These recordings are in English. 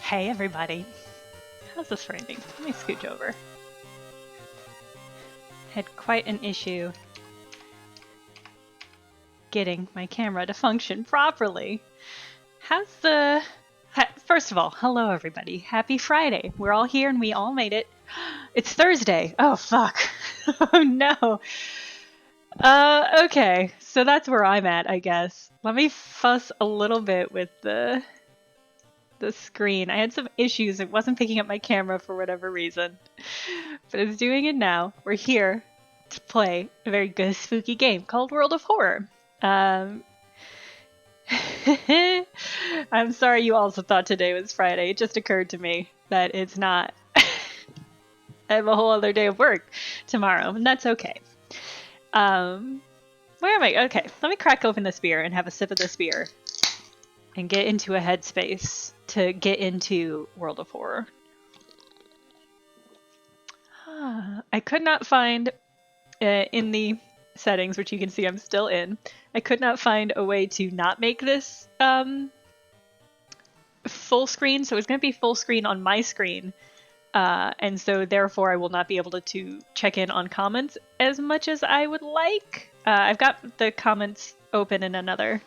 Hey everybody. How's this framing? Let me scooch over. Had quite an issue getting my camera to function properly. First of all, hello everybody. Happy Friday. We're all here and we all made it. It's Thursday. Oh fuck. Oh no. Okay. So that's where I'm at, I guess. Let me fuss a little bit with the screen. I had some issues. It wasn't picking up my camera for whatever reason. But it's doing it now. We're here to play a very good spooky game called World of Horror. I'm sorry you also thought today was Friday. It just occurred to me that it's not. I have a whole other day of work tomorrow, and that's okay. Where am I? Okay, let me crack open this beer and have a sip of this beer and get into a headspace to get into World of Horror. I could not find in the settings, which you can see I'm still in, I could not find a way to not make this full screen, so it's going to be full screen on my screen, and so therefore I will not be able to check in on comments as much as I would like. I've got the comments open in another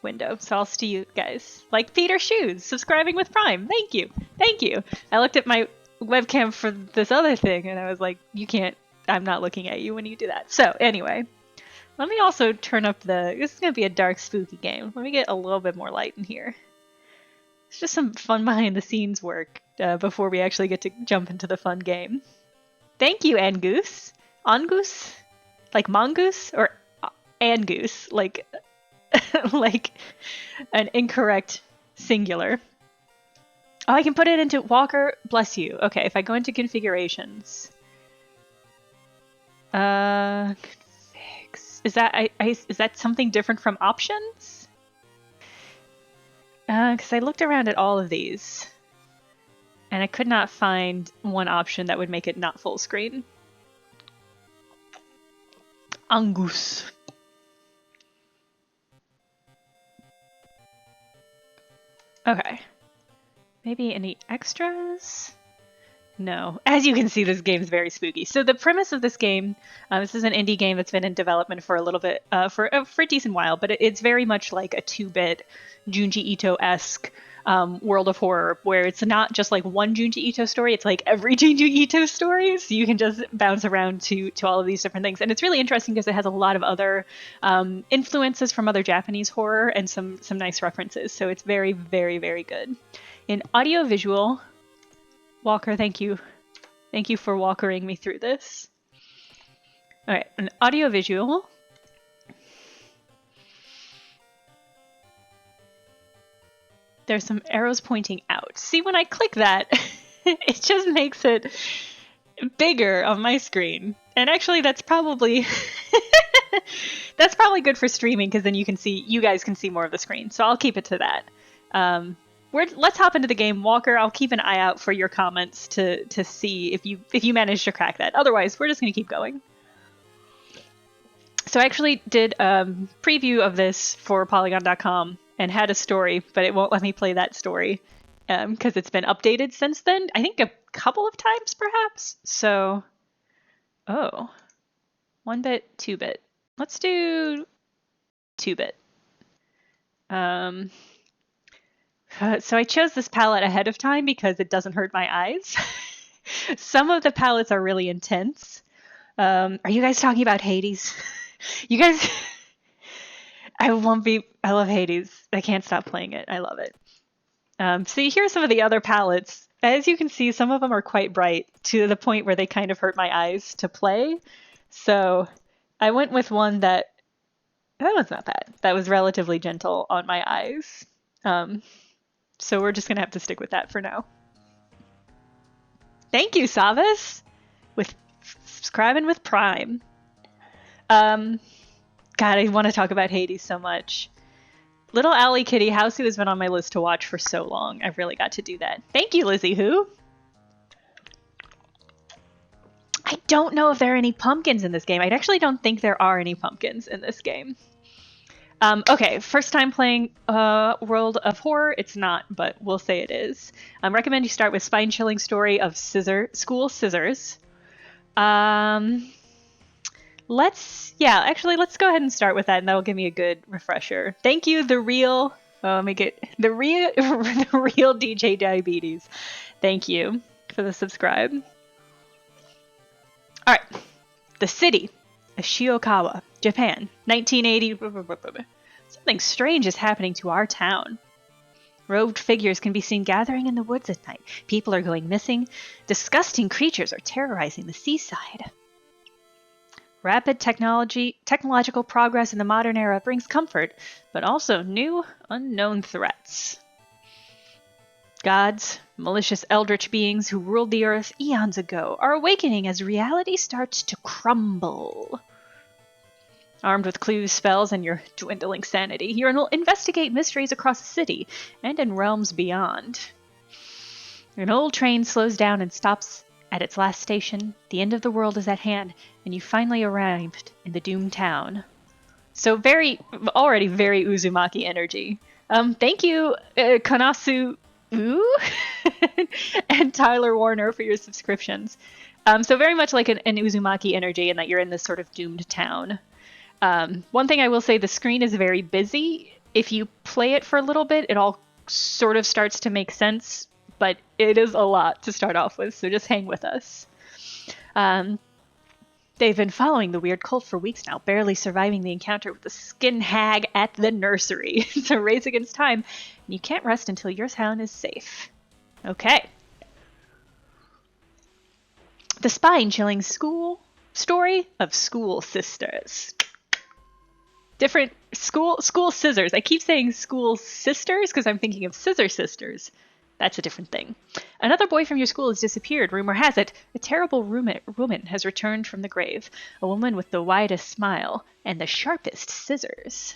window, so I'll see you guys. Like Peter Shoes, subscribing with Prime. Thank you. Thank you. I looked at my webcam for this other thing and I was like, you can't, I'm not looking at you when you do that. So anyway, let me also turn up this is going to be a dark, spooky game. Let me get a little bit more light in here. It's just some fun behind the scenes work before we actually get to jump into the fun game. Thank you, Angoose. Angoose? Like mongoose? Or Angoose? Like like an incorrect singular. Oh, I can put it into Walker, bless you. Okay, if I go into configurations. Configs. Is that something different from options? Because I looked around at all of these and I could not find one option that would make it not full screen. Angus. Okay. Maybe any extras? No. As you can see, this game is very spooky. So the premise of this game, this is an indie game that's been in development for a little bit, for a decent while, but it's very much like a 2-bit Junji Ito-esque World of Horror, where it's not just like one Junji Ito story, it's like every Junji Ito story, so you can just bounce around to all of these different things. And it's really interesting because it has a lot of other influences from other Japanese horror and some nice references, so it's very, very, very good. In audio-visual, Walker, thank you. Thank you for walkering me through this. Alright, an audio-visual. There's some arrows pointing out. See, when I click that, it just makes it bigger on my screen. And actually, that's probably that's probably good for streaming because then you guys can see more of the screen. So I'll keep it to that. Let's hop into the game, Walker. I'll keep an eye out for your comments to see if you manage to crack that. Otherwise, we're just gonna keep going. So I actually did a preview of this for Polygon.com and had a story, but it won't let me play that story because it's been updated since then. I think a couple of times, perhaps. So, 1-bit, 2-bit. Let's do 2-bit. So I chose this palette ahead of time because it doesn't hurt my eyes. Some of the palettes are really intense. Are you guys talking about Hades? You guys... I love Hades. I can't stop playing it. I love it. So here are some of the other palettes. As you can see, some of them are quite bright to the point where they kind of hurt my eyes to play. So I went with one that was not bad. That was relatively gentle on my eyes. So we're just going to have to stick with that for now. Thank you, Savas, with subscribing with Prime. God, I want to talk about Hades so much. Little Alley Kitty Housey has been on my list to watch for so long. I've really got to do that. Thank you, Lizzie Who. I don't know if there are any pumpkins in this game. I actually don't think there are any pumpkins in this game. Okay, first time playing World of Horror. It's not, but we'll say it is. Recommend you start with spine-chilling story of school scissors. Let's go ahead and start with that, and that'll give me a good refresher. Thank you, the real the real DJ Diabetes. Thank you for the subscribe. All right, the city of Shiokawa, Japan, 1980. Something strange is happening to our town. Robed figures can be seen gathering in the woods at night. People are going missing. Disgusting creatures are terrorizing the seaside. Rapid technological progress in the modern era brings comfort, but also new, unknown threats. Gods, malicious eldritch beings who ruled the earth eons ago, are awakening as reality starts to crumble. Armed with clues, spells, and your dwindling sanity, you'll investigate mysteries across the city and in realms beyond. An old train slows down and stops at its last station. The end of the world is at hand, and you finally arrived in the doomed town. So already very Uzumaki energy. Thank you, Kanasu and Tyler Warner for your subscriptions. So very much like an Uzumaki energy in that you're in this sort of doomed town. One thing I will say, the screen is very busy. If you play it for a little bit, it all sort of starts to make sense, but it is a lot to start off with, so just hang with us. They've been following the weird cult for weeks now, barely surviving the encounter with the skin hag at the nursery. It's a race against time, and you can't rest until your town is safe. Okay. The spine-chilling school story of school sisters. Different school scissors. I keep saying school sisters because I'm thinking of scissor sisters. That's a different thing. Another boy from your school has disappeared. Rumor has it, a terrible woman has returned from the grave. A woman with the widest smile and the sharpest scissors.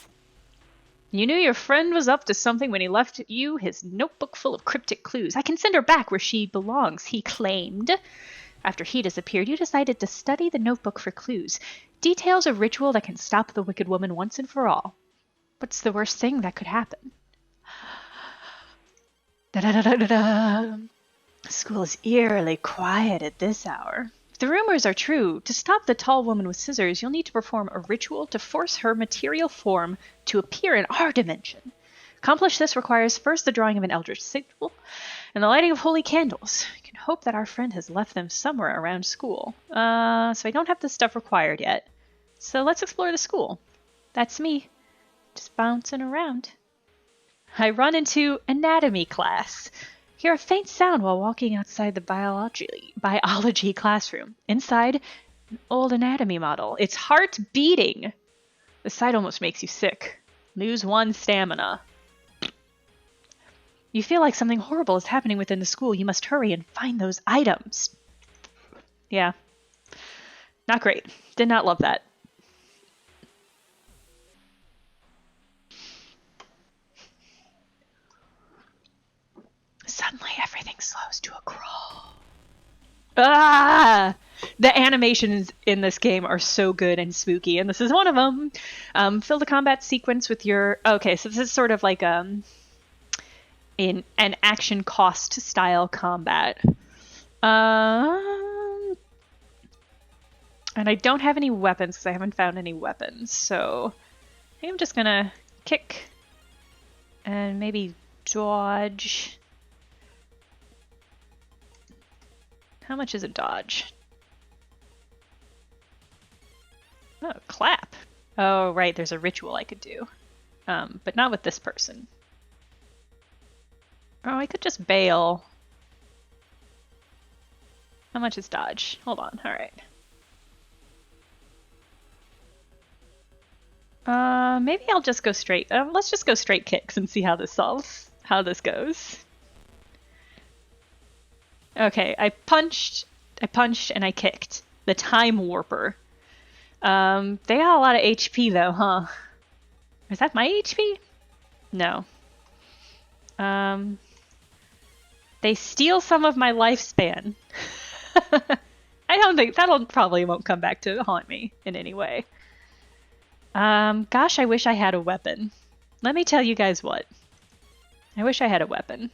You knew your friend was up to something when he left you his notebook full of cryptic clues. I can send her back where she belongs, he claimed. After he disappeared, you decided to study the notebook for clues. Details of ritual that can stop the wicked woman once and for all. What's the worst thing that could happen? Da-da-da-da-da-da. School is eerily quiet at this hour. If the rumors are true, to stop the tall woman with scissors, you'll need to perform a ritual to force her material form to appear in our dimension. Accomplish this requires first the drawing of an eldritch signal and the lighting of holy candles. You can hope that our friend has left them somewhere around school. So I don't have this stuff required yet. So let's explore the school. That's me, just bouncing around. I run into anatomy class. Hear a faint sound while walking outside the biology classroom. Inside, an old anatomy model. Its heart beating. The sight almost makes you sick. Lose 1 stamina. You feel like something horrible is happening within the school. You must hurry and find those items. Yeah. Not great. Did not love that. Suddenly, everything slows to a crawl. Ah! The animations in this game are so good and spooky, and this is one of them. Fill the combat sequence with your... Okay, so this is sort of like in an action cost style combat. And I don't have any weapons because I haven't found any weapons, so I think I'm just gonna kick and maybe dodge. How much is a dodge? Oh, clap. Oh, right, there's a ritual I could do. But not with this person. Oh, I could just bail. How much is dodge? Hold on, alright. Maybe I'll just go straight. Let's just go straight kicks and see how this goes. Okay, I punched, and I kicked. The Time Warper. They got a lot of HP though, huh? Is that my HP? No. They steal some of my lifespan. I don't think won't come back to haunt me in any way. Gosh, I wish I had a weapon. Let me tell you guys what. I wish I had a weapon.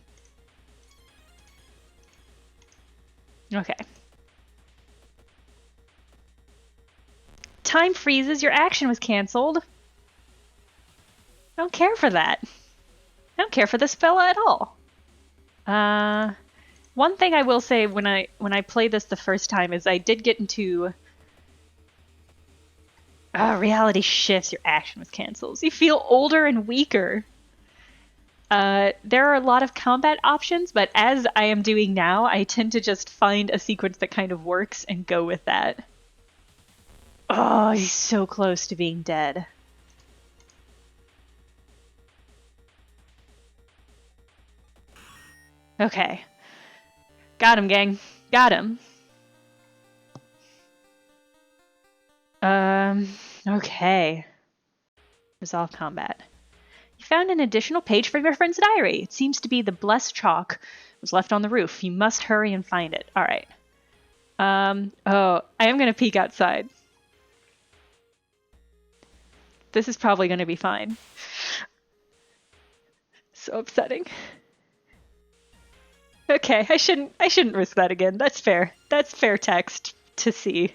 Okay. Time freezes, your action was canceled. I don't care for that. I don't care for this fella at all. One thing I will say when I played this the first time is I did get into reality shifts, your action was canceled. You feel older and weaker. There are a lot of combat options, but as I am doing now, I tend to just find a sequence that kind of works and go with that. Oh, he's so close to being dead. Okay. Got him, gang. Got him. Okay. Resolve combat. You found an additional page from your friend's diary. It seems to be the blessed chalk was left on the roof. You must hurry and find it. All right. Oh, I am going to peek outside. This is probably going to be fine. So upsetting. Okay, I shouldn't risk that again. That's fair. That's fair text to see.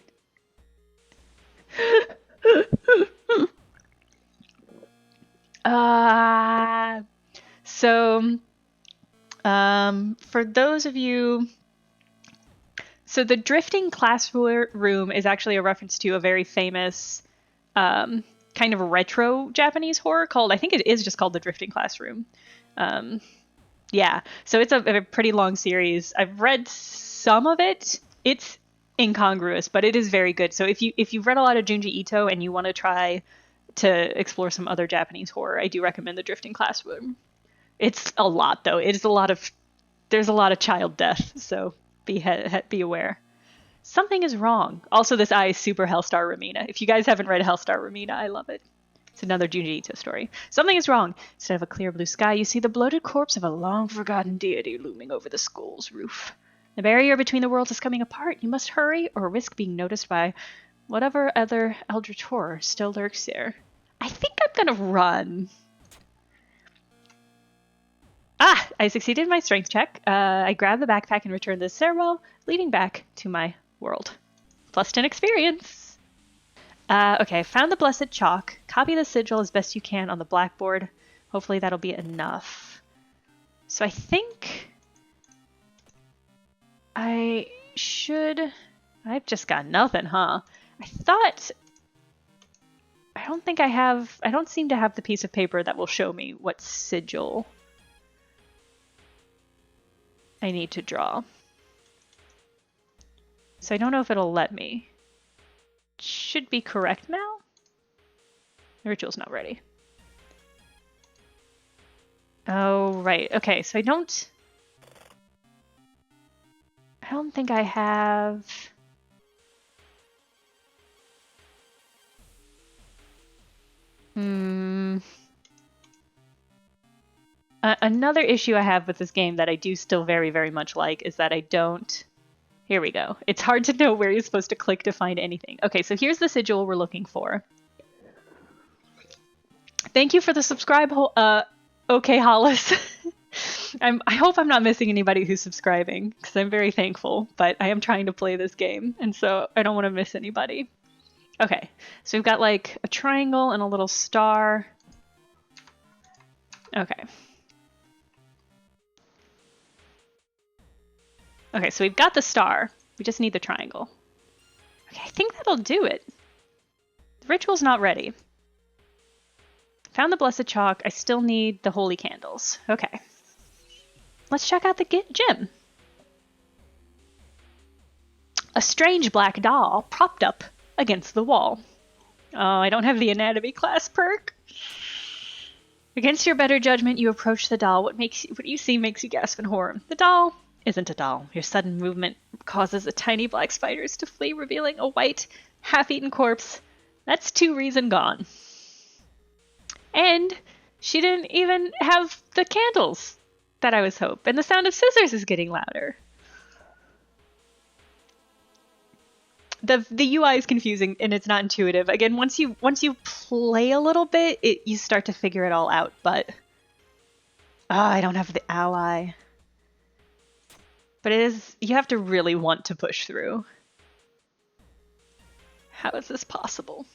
For those of you, so the drifting classroom is actually a reference to a very famous, kind of retro Japanese horror called, I think it is just called The Drifting Classroom. Yeah, so it's a pretty long series. I've read some of it. It's incongruous, but it is very good. So if you've read a lot of Junji Ito and you want to try to explore some other Japanese horror, I do recommend The Drifting Classroom. It's a lot though. There's a lot of child death, so be aware. Something is wrong. Also, this eye is super Hellstar Ramina. If you guys haven't read Hellstar Ramina, I love it. It's another Junji Ito story. Something is wrong. Instead of a clear blue sky, you see the bloated corpse of a long-forgotten deity looming over the school's roof. The barrier between the worlds is coming apart. You must hurry or risk being noticed by whatever other eldritch horror still lurks here. I think I'm gonna run. Ah! I succeeded in my strength check. I grabbed the backpack and returned the stairwell, leading back to my world. Plus 10 experience! Okay, found the blessed chalk. Copy the sigil as best you can on the blackboard. Hopefully that'll be enough. So I think I should... I've just got nothing, huh? I don't seem to have the piece of paper that will show me what sigil I need to draw. So I don't know if it'll let me. Should be correct now? The ritual's not ready. Oh, right. Okay, so I don't think I have... Another issue I have with this game that I do still very, very much like is that I don't... Here we go. It's hard to know where you're supposed to click to find anything. Okay, so here's the sigil we're looking for. Thank you for the subscribe, okay, Hollis. I hope I'm not missing anybody who's subscribing, because I'm very thankful, but I am trying to play this game, and so I don't want to miss anybody. Okay, so we've got like a triangle and a little star. Okay. Okay, so we've got the star. We just need the triangle. Okay, I think that'll do it. The ritual's not ready. Found the blessed chalk. I still need the holy candles. Okay. Let's check out the gym. A strange black doll propped up against the wall. Oh, I don't have the anatomy class perk. Against your better judgment, you approach the doll. What you see makes you gasp in horror. The doll isn't a doll. Your sudden movement causes the tiny black spiders to flee, revealing a white, half-eaten corpse. That's 2 reason gone. And she didn't even have the candles that I was hoping. And the sound of scissors is getting louder. the UI is confusing and it's not intuitive. Again, once you play a little bit, you start to figure it all out. But I don't have the ally. But you have to really want to push through. How is this possible?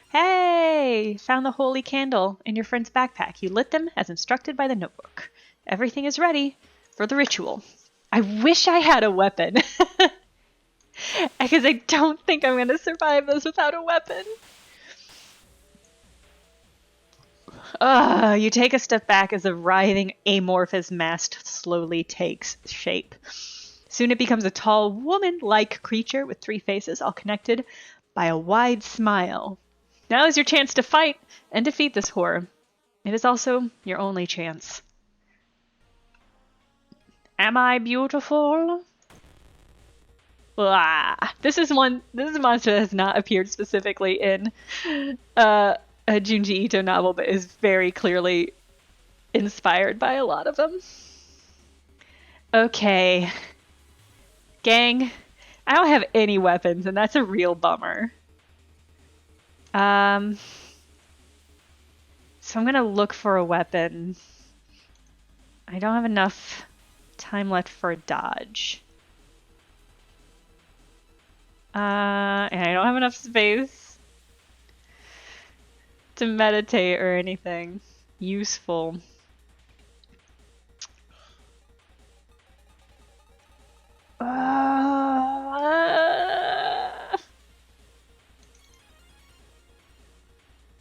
Hey! Found the holy candle in your friend's backpack. You lit them as instructed by the notebook. Everything is ready for the ritual. I wish I had a weapon. Because I don't think I'm going to survive this without a weapon. You take a step back as a writhing, amorphous mast slowly takes shape. Soon it becomes a tall, woman-like creature with 3 faces, all connected by a wide smile. Now is your chance to fight and defeat this horror. It is also your only chance. Am I beautiful? This is a monster that has not appeared specifically in a Junji Ito novel, but is very clearly inspired by a lot of them. Okay. Gang, I don't have any weapons, and that's a real bummer. So I'm gonna look for a weapon. I don't have enough time left for a dodge. And I don't have enough space to meditate or anything useful.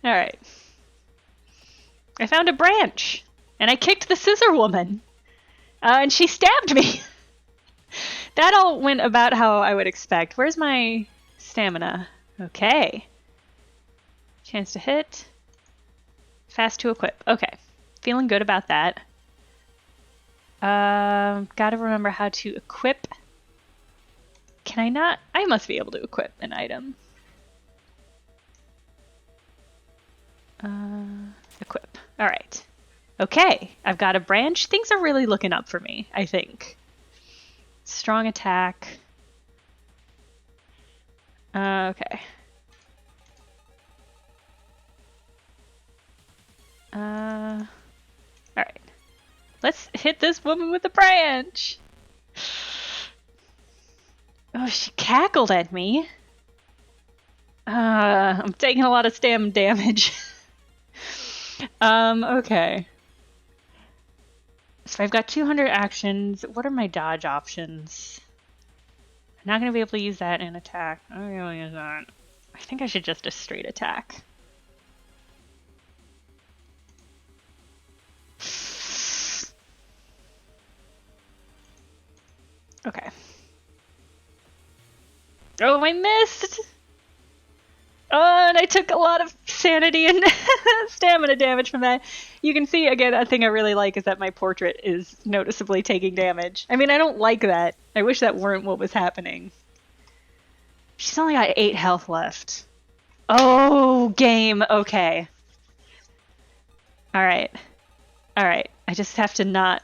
Alright. I found a branch, and I kicked the scissor woman, and she stabbed me. That all went about how I would expect. Where's my stamina? Okay. Chance to hit. Fast to equip. Okay. Feeling good about that. Gotta remember how to equip. Can I not? I must be able to equip an item. Equip. Alright. Okay. I've got a branch. Things are really looking up for me, I think. Strong attack. Okay. Alright. Let's hit this woman with the branch! Oh, she cackled at me. I'm taking a lot of stam damage. Okay. So I've got 200 actions. What are my dodge options? I'm not going to be able to use that in attack. I'm not going to use that. I think I should just a straight attack. Okay. Oh, I missed! Oh, and I took a lot of sanity and stamina damage from that. You can see, again, a thing I really like is that my portrait is noticeably taking damage. I mean, I don't like that. I wish that weren't what was happening. She's only got 8 health left. Oh, game. Okay. Alright. Alright. I just have to not...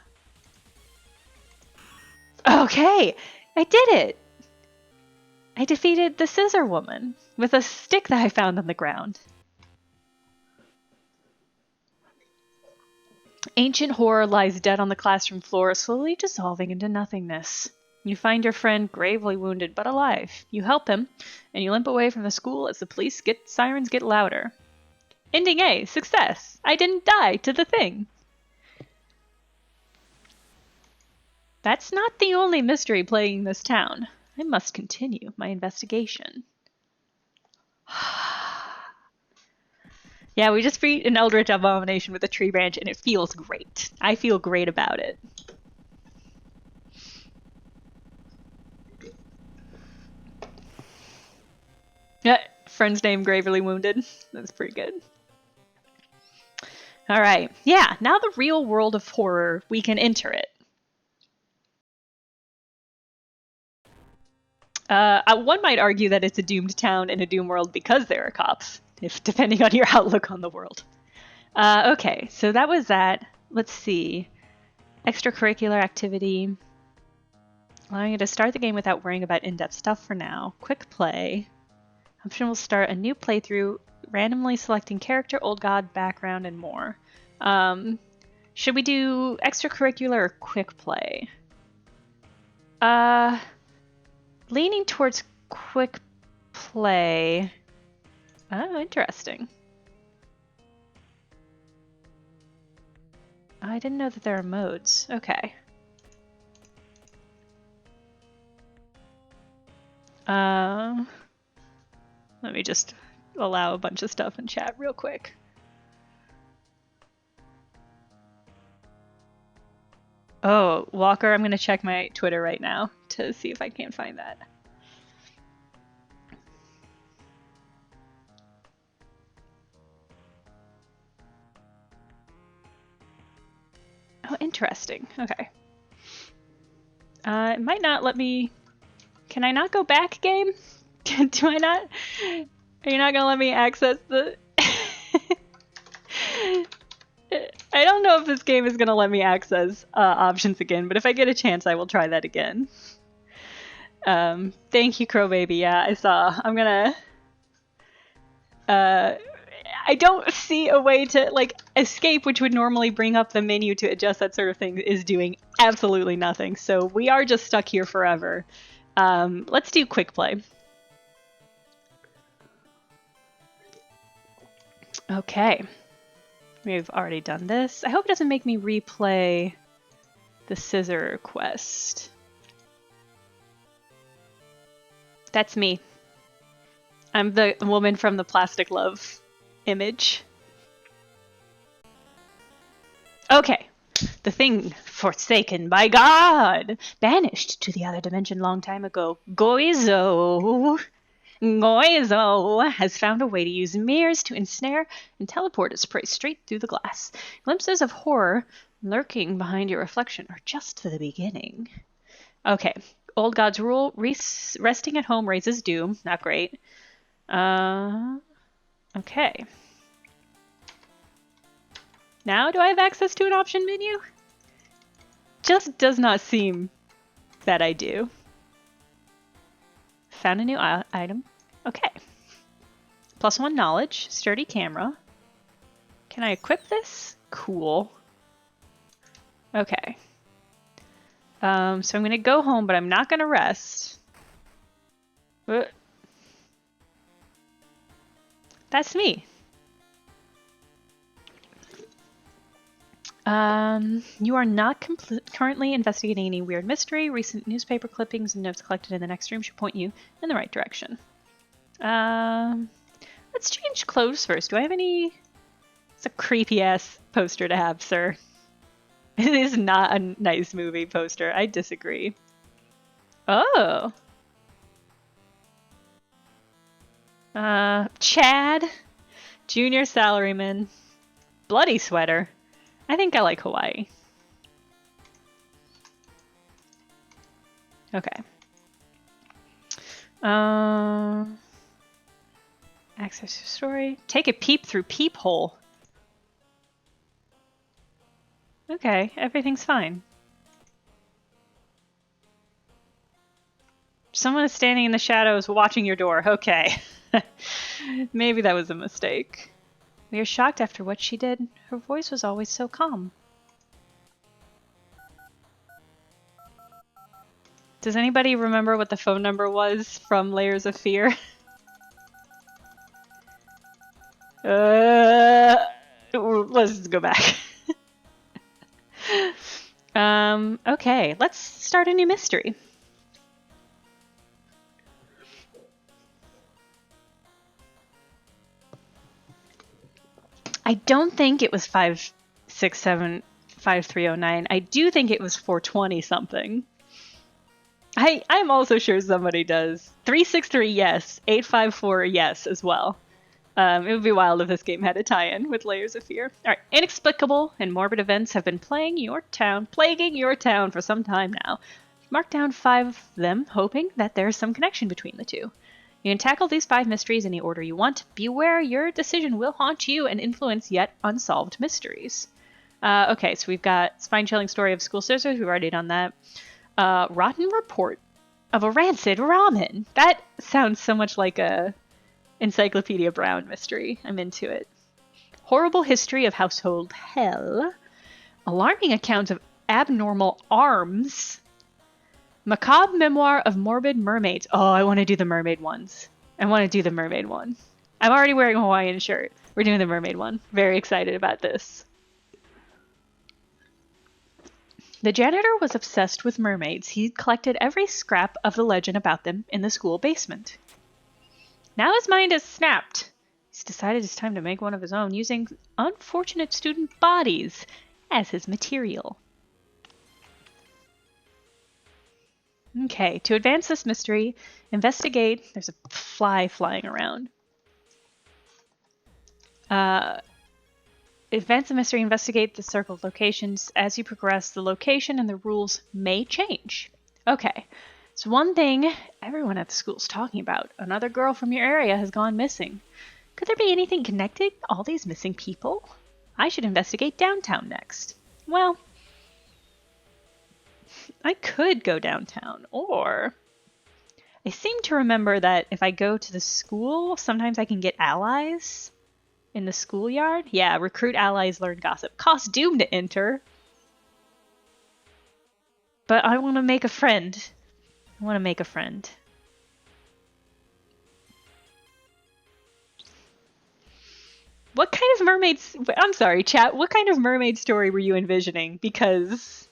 Okay! I did it! I defeated the scissor woman with a stick that I found on the ground. Ancient horror lies dead on the classroom floor, slowly dissolving into nothingness. You find your friend gravely wounded but alive. You help him, and you limp away from the school as the police sirens get louder. Ending A, success. I didn't die to the thing. That's not the only mystery plaguing this town. I must continue my investigation. Yeah, we just beat an Eldritch Abomination with a tree branch, and it feels great. I feel great about it. Yeah, friend's name gravely wounded. That's pretty good. Alright, yeah, now the real world of horror, we can enter it. One might argue that it's a doomed town in a doom world because there are cops, depending on your outlook on the world. Okay, so that was that. Let's see. Extracurricular activity. Allowing you to start the game without worrying about in-depth stuff for now. Quick play. Option will start a new playthrough, randomly selecting character, old god, background, and more. Should we do extracurricular or quick play? Leaning towards quick play. Oh, interesting. I didn't know that there are modes. Okay. Let me just allow a bunch of stuff in chat real quick. Oh, Walker, I'm gonna check my Twitter right now to see if I can't find that. Oh, interesting. Okay. It might not let me... Can I not go back, game? Do I not? Are you not gonna let me access the... I don't know if this game is gonna let me access options again, but if I get a chance, I will try that again. Thank you, Crow Baby. Yeah, I saw. I'm gonna... I don't see a way to, like, escape, which would normally bring up the menu to adjust that sort of thing, is doing absolutely nothing. So we are just stuck here forever. Let's do quick play. Okay. We've already done this. I hope it doesn't make me replay the scissor quest. That's me. I'm the woman from the Plastic Love image. Okay. The thing forsaken by God, banished to the other dimension long time ago. Goizo has found a way to use mirrors to ensnare and teleport its prey straight through the glass. Glimpses of horror lurking behind your reflection are just the beginning. Okay. Old God's rule, resting at home raises doom. Not great. Okay. Now do I have access to an option menu? Just does not seem that I do. Found a new item. Okay. +1 knowledge. Sturdy camera. Can I equip this? Cool. Okay. So I'm going to go home, but I'm not going to rest. That's me. You are not currently investigating any weird mystery. Recent newspaper clippings and notes collected in the next room should point you in the right direction. Let's change clothes first. Do I have any... It's a creepy-ass poster to have, sir. It is not a nice movie poster. I disagree. Oh. Chad. Junior salaryman. Bloody sweater. I think I like Hawaii. Okay. Access to story. Take a peep through peephole. Okay, everything's fine. Someone is standing in the shadows watching your door. Okay. Maybe that was a mistake. We are shocked after what she did. Her voice was always so calm. Does anybody remember what the phone number was from Layers of Fear? Let's go back. Okay, let's start a new mystery. I don't think it was 5675309. I do think it was 420 something. I'm also sure somebody does. 363 yes, 854 yes as well. It would be wild if this game had a tie-in with Layers of Fear. Alright, inexplicable and morbid events have been plaguing your town for some time now. Mark down 5 of them, hoping that there's some connection between the two. You can tackle these 5 mysteries any order you want. Beware, your decision will haunt you and influence yet unsolved mysteries. Okay, so we've got Spine-Chilling Story of School Scissors. We've already done that. Rotten report of a rancid ramen. That sounds so much like a Encyclopedia Brown mystery. I'm into it. Horrible history of household hell. Alarming accounts of abnormal arms. Macabre memoir of morbid mermaids. Oh, I want to do the mermaid ones. I want to do the mermaid one. I'm already wearing a Hawaiian shirt. We're doing the mermaid one. Very excited about this. The janitor was obsessed with mermaids. He collected every scrap of the legend about them in the school basement. Now his mind has snapped. He's decided it's time to make one of his own, using unfortunate student bodies as his material. Okay, to advance this mystery, investigate. There's a fly flying around. Advance the mystery, investigate the circled locations. As you progress, the location and the rules may change. Okay, so one thing everyone at the school is talking about. Another girl from your area has gone missing. Could there be anything connecting all these missing people? I should investigate downtown next. Well, I could go downtown, or I seem to remember that if I go to the school, sometimes I can get allies in the schoolyard. Yeah, recruit allies, learn gossip. Cost doom to enter. But I want to make a friend. I want to make a friend. What kind of mermaids... I'm sorry, chat. What kind of mermaid story were you envisioning? Because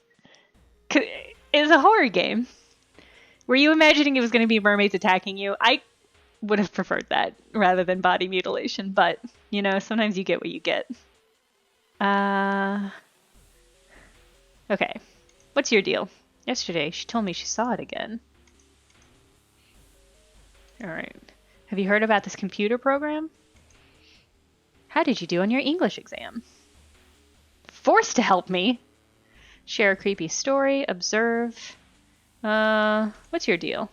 it's a horror game. Were you imagining it was going to be mermaids attacking you? I would have preferred that rather than body mutilation, but, you know, sometimes you get what you get. Okay. What's your deal? Yesterday, she told me she saw it again. Alright. Have you heard about this computer program? How did you do on your English exam? Forced to help me! Share a creepy story. Observe. What's your deal?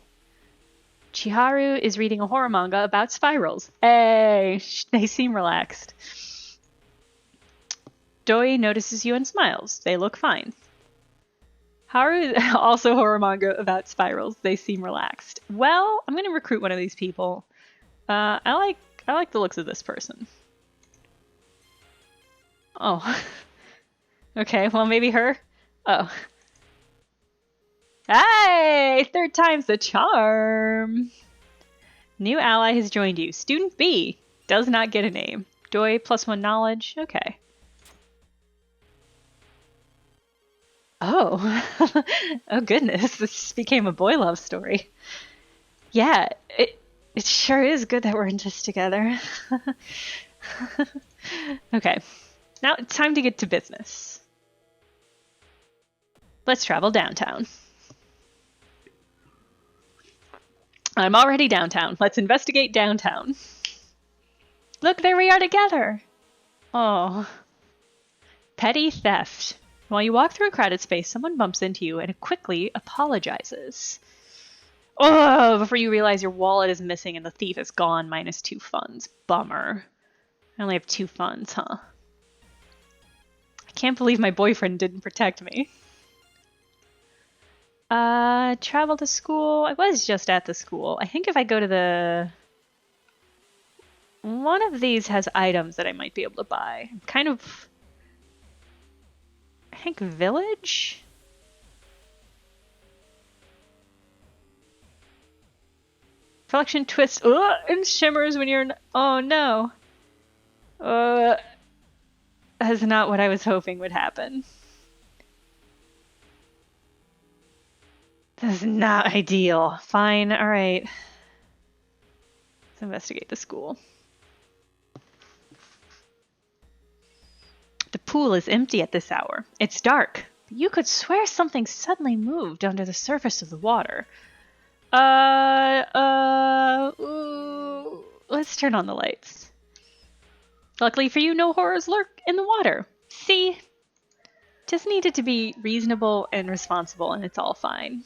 Chiharu is reading a horror manga about spirals. Hey! They seem relaxed. Doi notices you and smiles. They look fine. Haru is also horror manga about spirals. They seem relaxed. Well, I'm gonna recruit one of these people. I like the looks of this person. Oh. Okay, well maybe her. Oh. Hey! Third time's the charm! New ally has joined you. Student B does not get a name. Doi +1 knowledge. Okay. Oh. Oh goodness, this just became a boy love story. Yeah, it sure is good that we're in this together. Okay. Now it's time to get to business. Let's travel downtown. I'm already downtown. Let's investigate downtown. Look, there we are together. Oh. Petty theft. While you walk through a crowded space, someone bumps into you and quickly apologizes. Oh, before you realize your wallet is missing and the thief is gone, -2 funds. Bummer. I only have 2 funds, huh? I can't believe my boyfriend didn't protect me. Travel to school. I was just at the school. I think if I go to the... One of these has items that I might be able to buy. Kind of... I think village? Reflection twist. Ugh, and shimmers when you're... Oh no. That's not what I was hoping would happen. This is not ideal. Fine, alright. Let's investigate the school. The pool is empty at this hour. It's dark. But you could swear something suddenly moved under the surface of the water. Ooh. Let's turn on the lights. Luckily for you, no horrors lurk in the water. See? Just needed to be reasonable and responsible, and it's all fine.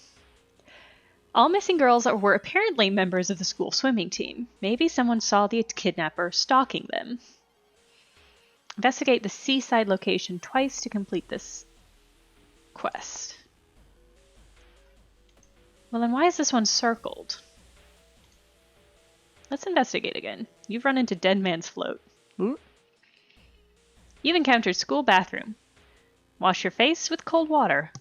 All missing girls were apparently members of the school swimming team. Maybe someone saw the kidnapper stalking them. Investigate the seaside location twice to complete this quest. Well, then why is this one circled? Let's investigate again. You've run into Dead Man's Float. Ooh. You've encountered school bathroom. Wash your face with cold water.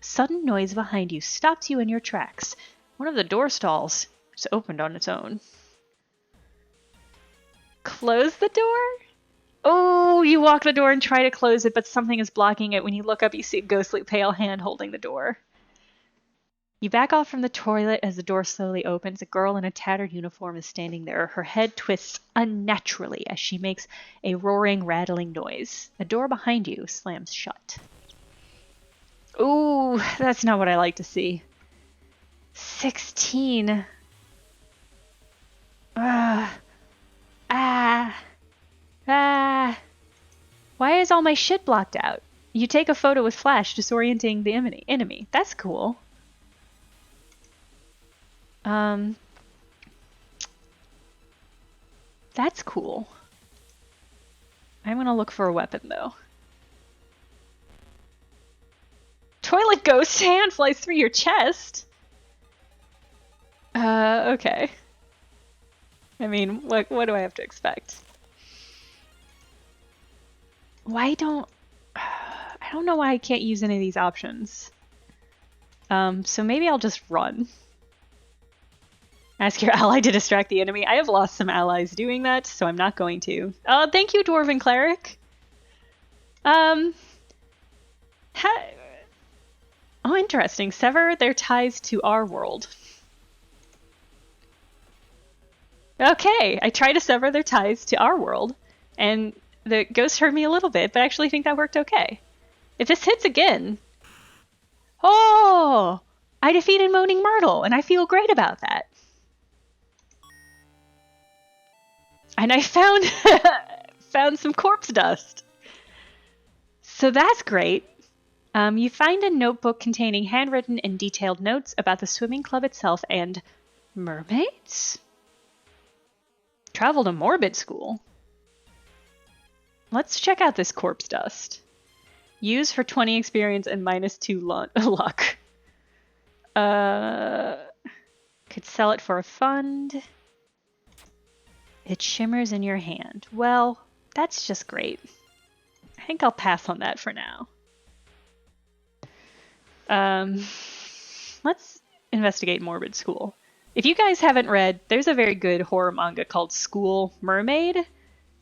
Sudden noise behind you stops you in your tracks. One of the door stalls is opened on its own. Close the door? Oh, you walk the door and try to close it, but something is blocking it. When you look up, you see a ghostly pale hand holding the door. You back off from the toilet as the door slowly opens. A girl in a tattered uniform is standing there. Her head twists unnaturally as she makes a roaring, rattling noise. A door behind you slams shut. Ooh, that's not what I like to see. 16. Why is all my shit blocked out? You take a photo with flash, disorienting the enemy. That's cool. That's cool. I'm gonna look for a weapon, though. Toilet ghost hand flies through your chest? Okay. I mean, what do I have to expect? I don't know why I can't use any of these options. So maybe I'll just run. Ask your ally to distract the enemy. I have lost some allies doing that, so I'm not going to. Thank you, Dwarven Cleric. Oh, interesting. Sever their ties to our world. Okay, I try to sever their ties to our world, and the ghost hurt me a little bit, but I actually think that worked okay. If this hits again... Oh! I defeated Moaning Myrtle, and I feel great about that. And I found found some corpse dust. So that's great. You find a notebook containing handwritten and detailed notes about the swimming club itself and mermaids? Travel to Morbid School. Let's check out this corpse dust. Use for 20 experience and -2 luck. Could sell it for a fund. It shimmers in your hand. Well, that's just great. I think I'll pass on that for now. Let's investigate Morbid School. If you guys haven't read, there's a very good horror manga called School Mermaid,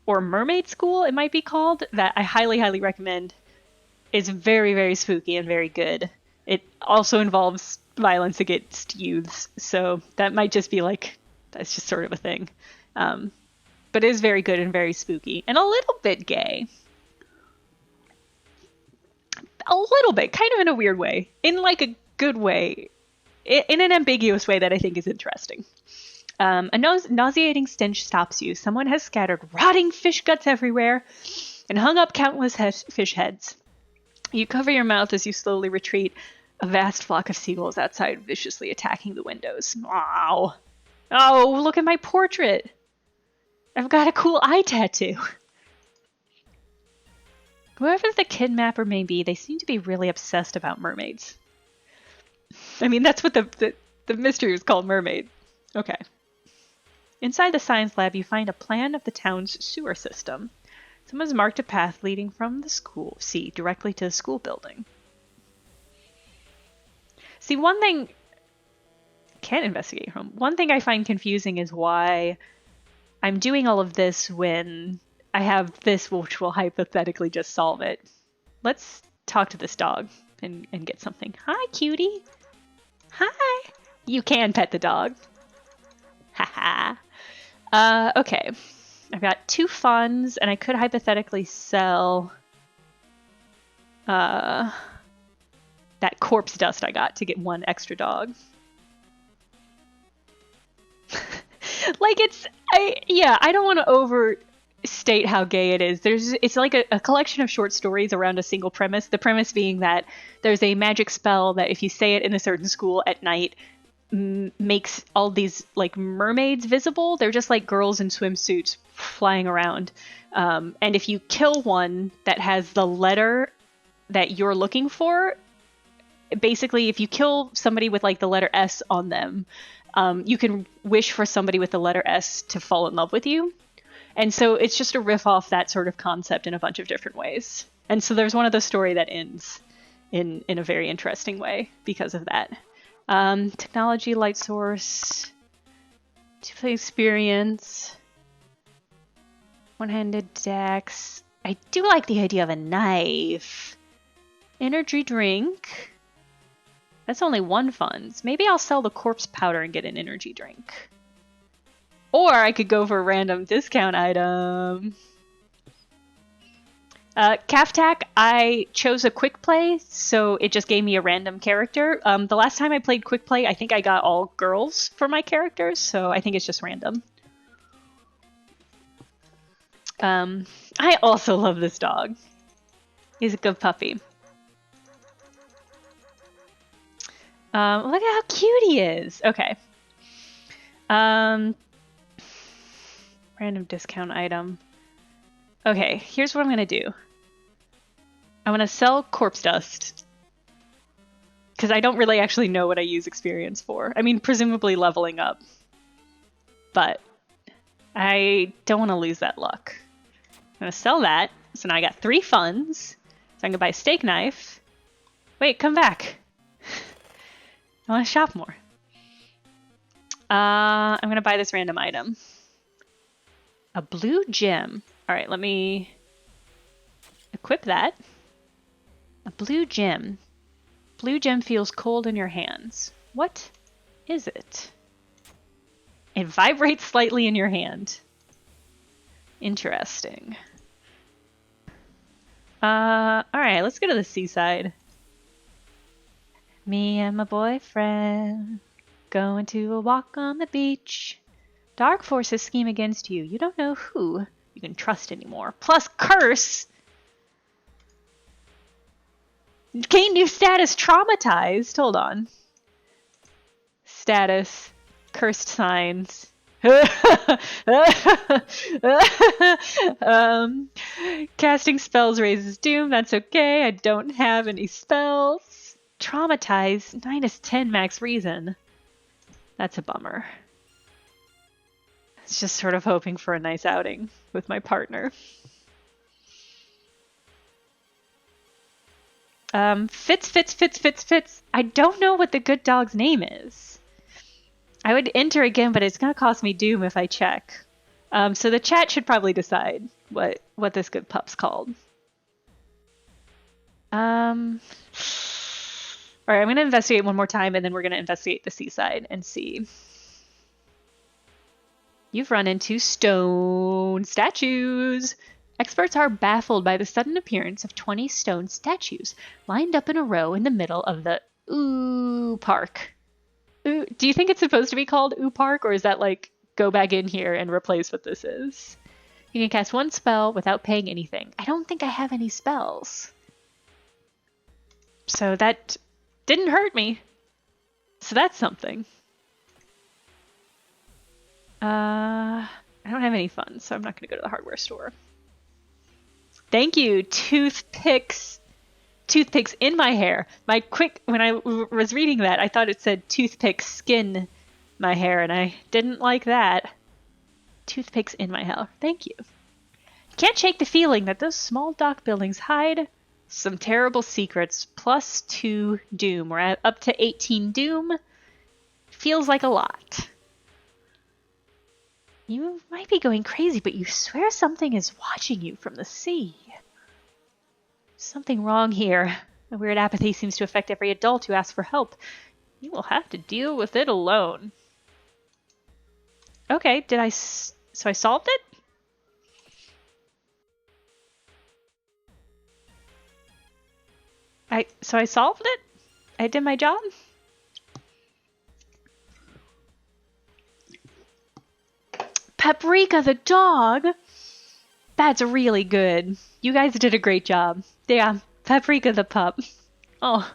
or Mermaid School it might be called, that I highly, highly recommend. It's very, very spooky and very good. It also involves violence against youths, so that might just be like, that's just sort of a thing. But it is very good and very spooky, and a little bit gay. A little bit, kind of in a weird way. In like a good way. In an ambiguous way that I think is interesting. A nauseating stench stops you. Someone has scattered rotting fish guts everywhere and hung up countless fish heads. You cover your mouth as you slowly retreat. A vast flock of seagulls outside viciously attacking the windows. Wow. Oh, look at my portrait. I've got a cool eye tattoo. Whoever the kidnapper may be, they seem to be really obsessed about mermaids. I mean, that's what the mystery was called, Mermaid. Okay. Inside the science lab, you find a plan of the town's sewer system. Someone's marked a path leading from the school, directly to the school building. See, one thing... Can't investigate home. One thing I find confusing is why I'm doing all of this when I have this, which will hypothetically just solve it. Let's talk to this dog and get something. Hi, cutie. Hi. You can pet the dog. Haha. Okay. I've got 2 funds, and I could hypothetically sell that corpse dust I got to get 1 extra dog. Like, I don't want to overstate how gay it is. It's like a collection of short stories around a single premise. The premise being that there's a magic spell that if you say it in a certain school at night, makes all these like mermaids visible. They're just like girls in swimsuits flying around. And if you kill one that has the letter that you're looking for, basically, if you kill somebody with like the letter S on them, you can wish for somebody with the letter S to fall in love with you. And so it's just a riff off that sort of concept in a bunch of different ways. And so there's one of the story that ends in a very interesting way because of that. Technology, light source, two-play experience, one-handed dex. I do like the idea of a knife. Energy drink. That's only 1 funds. Maybe I'll sell the corpse powder and get an energy drink. Or I could go for a random discount item. Kaftak, I chose a quick play, so it just gave me a random character. The last time I played quick play, I think I got all girls for my characters, so I think it's just random. I also love this dog. He's a good puppy. Look at how cute he is. Okay. Random discount item. Okay, here's what I'm gonna do. I'm gonna sell corpse dust. Because I don't really actually know what I use experience for. I mean, presumably leveling up. But I don't want to lose that luck. I'm gonna sell that. So now I got 3 funds. So I'm gonna buy a steak knife. Wait, come back. I want to shop more. I'm gonna buy this random item. A blue gem. All right, let me equip that. A blue gem. Blue gem feels cold in your hands. What is it? It vibrates slightly in your hand. Interesting. All right, let's go to the seaside. Me and my boyfriend going to a walk on the beach. Dark forces scheme against you. You don't know who you can trust anymore. Plus curse! Gain new status traumatized. Hold on. Status. Cursed signs. Casting spells raises doom. That's okay. I don't have any spells. Traumatized. -10 max reason. That's a bummer. It's just sort of hoping for a nice outing with my partner. Fitz. I don't know what the good dog's name is. I would enter again, but it's going to cost me doom if I check. So the chat should probably decide what this good pup's called. Alright, I'm going to investigate one more time, and then we're going to investigate the seaside and see. You've run into stone statues. Experts are baffled by the sudden appearance of 20 stone statues lined up in a row in the middle of the Ooh Park. Ooh, do you think it's supposed to be called Ooh Park, or is that like go back in here and replace what this is? You can cast 1 spell without paying anything. I don't think I have any spells. So that didn't hurt me. So that's something. I don't have any funds, so I'm not going to go to the hardware store. Thank you, toothpicks. Toothpicks in my hair. When I was reading that, I thought it said toothpicks skin my hair, and I didn't like that. Toothpicks in my hair. Thank you. Can't shake the feeling that those small dock buildings hide some terrible secrets. +2 doom. We're at up to 18 doom. Feels like a lot. You might be going crazy, but you swear something is watching you from the sea. Something wrong here. A weird apathy seems to affect every adult who asks for help. You will have to deal with it alone. Okay, so I solved it? So I solved it? I did my job? Paprika the dog? That's really good. You guys did a great job. Yeah, Paprika the pup. Oh.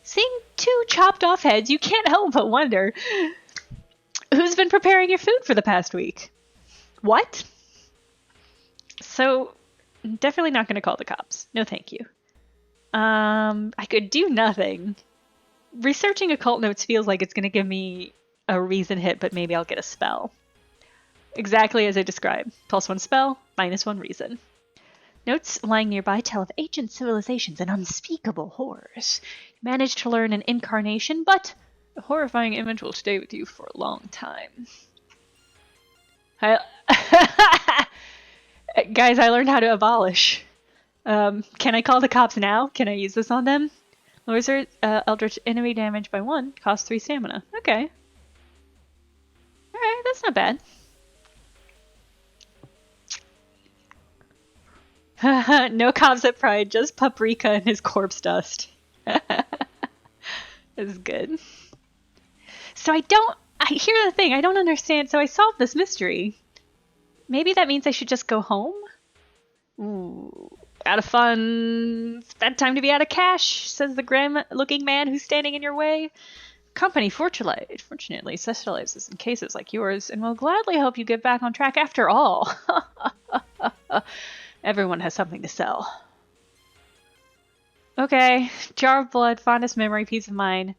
Seeing 2 chopped off heads, you can't help but wonder, who's been preparing your food for the past week? What? So, definitely not going to call the cops. No thank you. I could do nothing. Researching occult notes feels like it's going to give me a reason hit, but maybe I'll get a spell. Exactly as I described. +1 spell, -1 reason. Notes lying nearby tell of ancient civilizations and unspeakable horrors. You managed to learn an incarnation, but a horrifying image will stay with you for a long time. Guys, I learned how to abolish. Can I call the cops now? Can I use this on them? Lowers their eldritch enemy damage by 1, costs 3 stamina. Okay. Alright, that's not bad. No cops at Pride, just Paprika and his corpse dust. That's good. So here's the thing, I don't understand. So I solved this mystery. Maybe that means I should just go home? Ooh. Out of funds. Bad time to be out of cash, says the grim-looking man who's standing in your way. Company fortunately specializes in cases like yours and will gladly help you get back on track after all. Everyone has something to sell. Okay, jar of blood, fondest memory, peace of mind.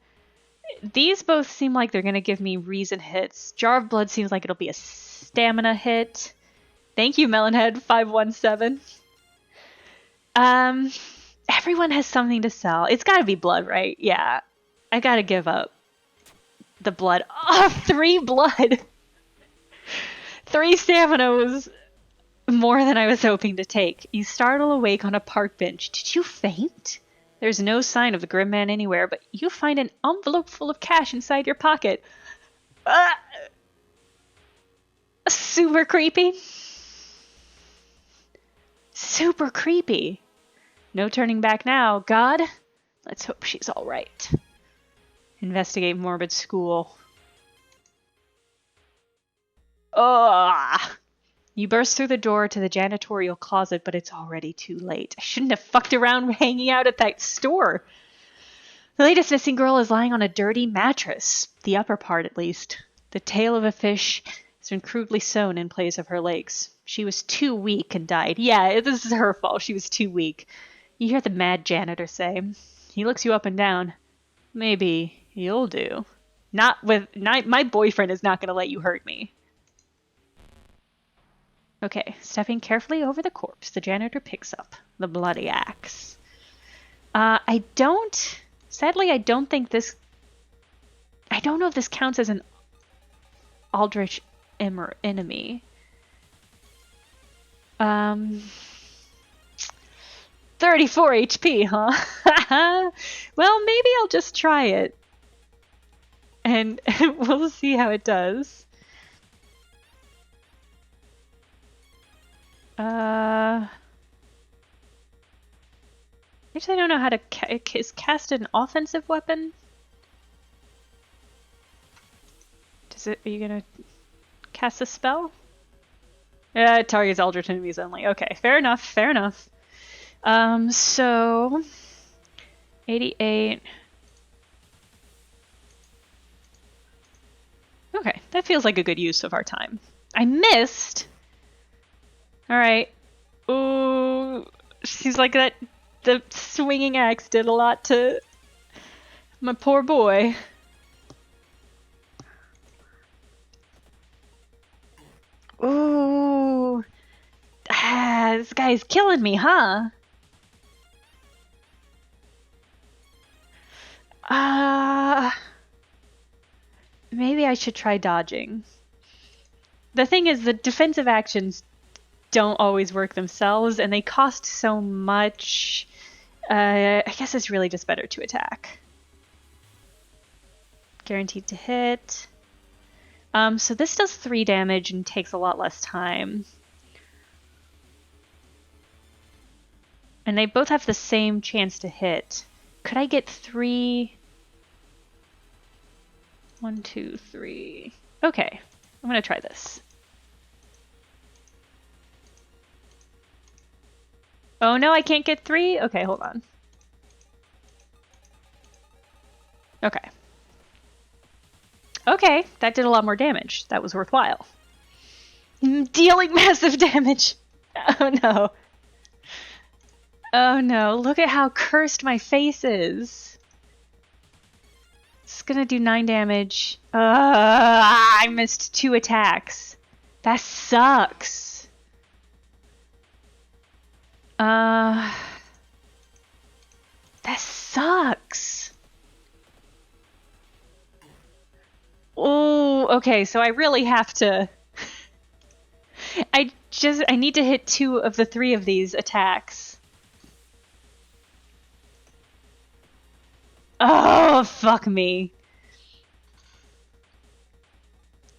These both seem like they're going to give me reason hits. Jar of blood seems like it'll be a stamina hit. Thank you, Melonhead 517. Everyone has something to sell. It's got to be blood, right? Yeah. I got to give up the blood. Oh, 3 blood. 3 stamina was more than I was hoping to take. You startle awake on a park bench. Did you faint? There's no sign of the grim man anywhere, but you find an envelope full of cash inside your pocket. Super creepy. Super creepy. No turning back now. God, let's hope she's all right. Investigate morbid school. Ugh. You burst through the door to the janitorial closet, but it's already too late. I shouldn't have fucked around hanging out at that store. The latest missing girl is lying on a dirty mattress. The upper part, at least. The tail of a fish has been crudely sewn in place of her legs. She was too weak and died. Yeah, this is her fault. She was too weak. You hear the mad janitor say. He looks you up and down. Maybe you'll do. My boyfriend is not going to let you hurt me. Okay, stepping carefully over the corpse, the janitor picks up the bloody axe. Sadly, I don't think this, I don't know if this counts as an Aldrich enemy. 34 HP, huh? Well, maybe I'll just try it. And we'll see how it does. Actually, I don't know how to cast an offensive weapon. Are you gonna cast a spell? It targets Eldritch enemies only. Okay, fair enough, fair enough. So 88. Okay, that feels like a good use of our time. I missed. All right. Ooh, seems like that the swinging axe did a lot to my poor boy. Ooh. This guy's killing me, huh? Maybe I should try dodging. The thing is, the defensive actions don't always work themselves, and they cost so much. I guess it's really just better to attack. Guaranteed to hit. So this does 3 damage and takes a lot less time. And they both have the same chance to hit. Could I get 3? 1, 2, 3. Okay, I'm gonna try this. Oh no, I can't get 3? Okay, hold on. Okay. Okay, that did a lot more damage. That was worthwhile. Dealing massive damage! Oh no. Oh no, look at how cursed my face is. It's gonna do 9 damage. I missed 2 attacks. That sucks. That sucks. Oh, okay, so I really have to... I need to hit 2 of the 3 of these attacks. Oh, fuck me.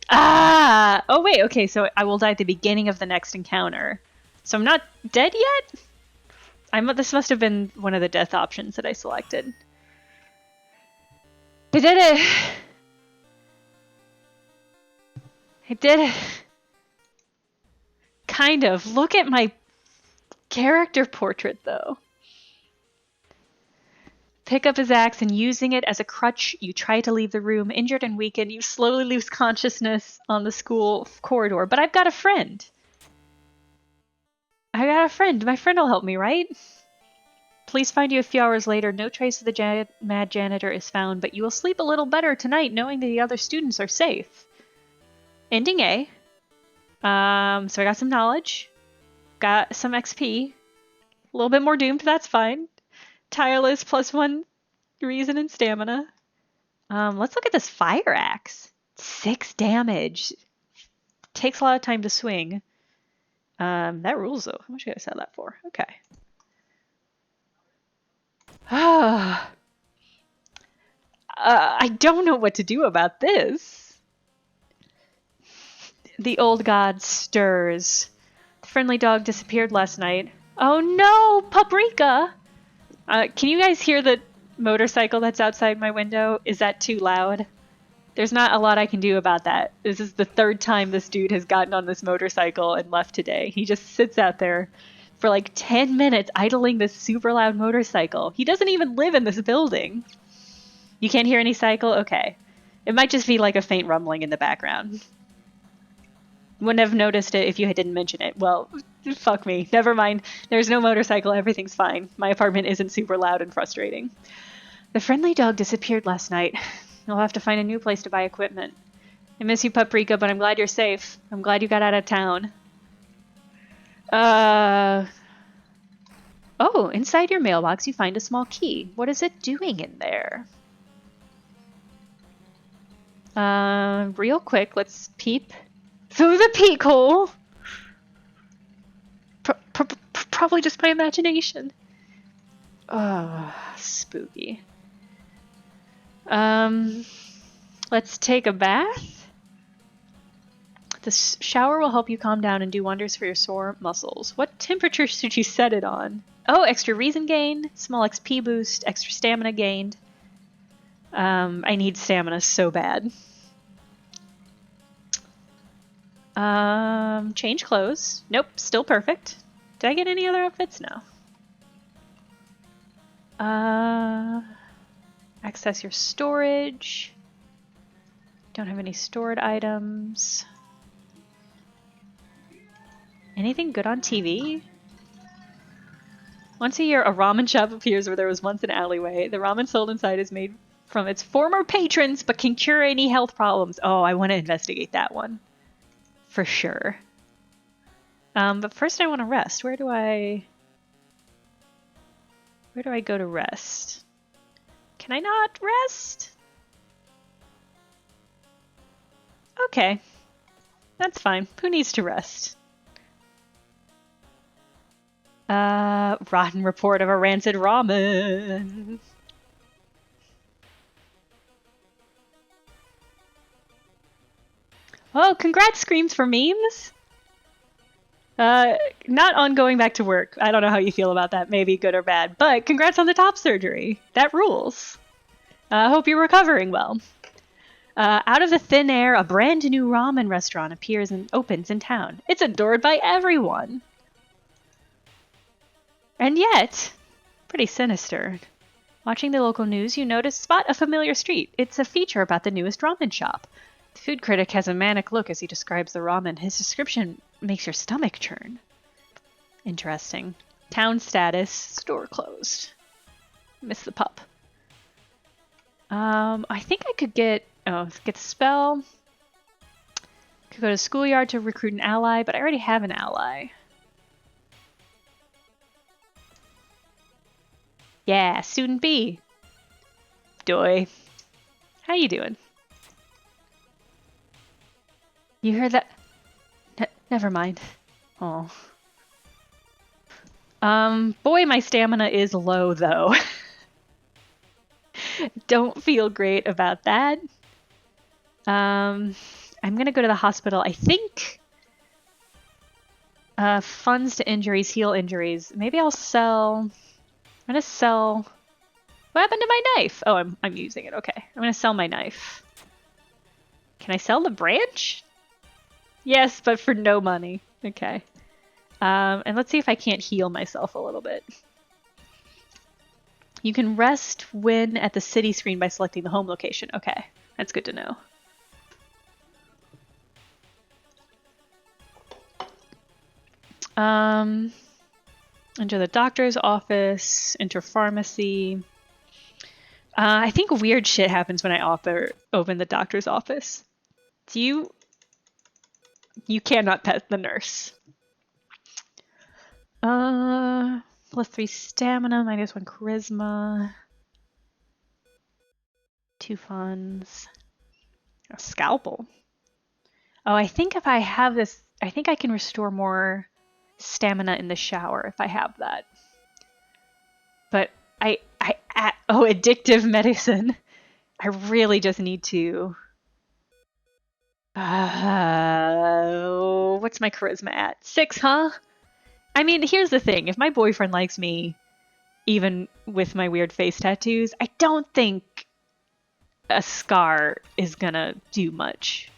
Ah! Oh, wait, okay, so I will die at the beginning of the next encounter. So I'm not dead yet? This must have been one of the death options that I selected. I did it! I did it! Kind of. Look at my character portrait, though. Pick up his axe and using it as a crutch, you try to leave the room. Injured and weakened, you slowly lose consciousness on the school corridor. But I've got a friend. I got a friend. My friend will help me, right? Police find you a few hours later. No trace of the mad janitor is found, but you will sleep a little better tonight knowing that the other students are safe. Ending A. So I got some knowledge. Got some XP. A little bit more doomed, that's fine. Tireless +1 reason and stamina. Let's look at this fire axe. 6 damage. Takes a lot of time to swing. That rules though. How much did I sell that for? Okay. I don't know what to do about this. The old god stirs. The friendly dog disappeared last night. Oh no, Paprika! Can you guys hear the motorcycle that's outside my window? Is that too loud? There's not a lot I can do about that. This is the 3rd time this dude has gotten on this motorcycle and left today. He just sits out there for like 10 minutes idling this super loud motorcycle. He doesn't even live in this building. You can't hear any cycle? Okay. It might just be like a faint rumbling in the background. Wouldn't have noticed it if you didn't mention it. Well, fuck me. Never mind. There's no motorcycle. Everything's fine. My apartment isn't super loud and frustrating. The friendly dog disappeared last night. You'll have to find a new place to buy equipment. I miss you, Paprika, but I'm glad you're safe. I'm glad you got out of town. Oh, inside your mailbox you find a small key. What is it doing in there? Real quick, let's peep through the peek hole. Probably just my imagination. Oh, spooky. Let's take a bath. The shower will help you calm down and do wonders for your sore muscles. What temperature should you set it on? Oh, extra reason gain, small XP boost, extra stamina gained. I need stamina so bad. Change clothes. Nope, still perfect. Did I get any other outfits? No. Access your storage. Don't have any stored items. Anything good on TV? Once a year, a ramen shop appears where there was once an alleyway. The ramen sold inside is made from its former patrons, but can cure any health problems. Oh, I want to investigate that one. For sure. But first I want to rest. Where do I go to rest? Can I not rest? Okay. That's fine. Who needs to rest? Rotten report of a rancid ramen. Oh, congrats, Screams for memes! Not on going back to work. I don't know how you feel about that, maybe good or bad, but congrats on the top surgery. That rules. I hope you're recovering well. Out of the thin air, a brand new ramen restaurant appears and opens in town. It's adored by everyone. And yet, pretty sinister. Watching the local news, you spot a familiar street. It's a feature about the newest ramen shop. The food critic has a manic look as he describes the ramen. His description makes your stomach churn. Interesting. Town status. Store closed. Miss the pup. I think I could get the spell. Could go to schoolyard to recruit an ally, but I already have an ally. Yeah, student B. Doi. How you doing? You heard that? Never mind. Oh. Boy, my stamina is low though. Don't feel great about that. I'm gonna go to the hospital. I think funds to injuries heal injuries. Maybe I'll sell. I'm gonna sell. What happened to my knife? Oh, I'm using it. Okay, I'm gonna sell my knife. Can I sell the branch? Yes, but for no money. Okay. And let's see if I can't heal myself a little bit. You can rest when at the city screen by selecting the home location. Okay, that's good to know. Enter the doctor's office, enter pharmacy. I think weird shit happens when I open the doctor's office. You cannot pet the nurse. +3 stamina, -1 charisma. 2 funds. A scalpel. Oh, I think if I have this, I think I can restore more stamina in the shower if I have that. But oh, addictive medicine. I really just need to. What's my charisma at? 6, huh? I mean, here's the thing. If my boyfriend likes me, even with my weird face tattoos, I don't think a scar is gonna do much.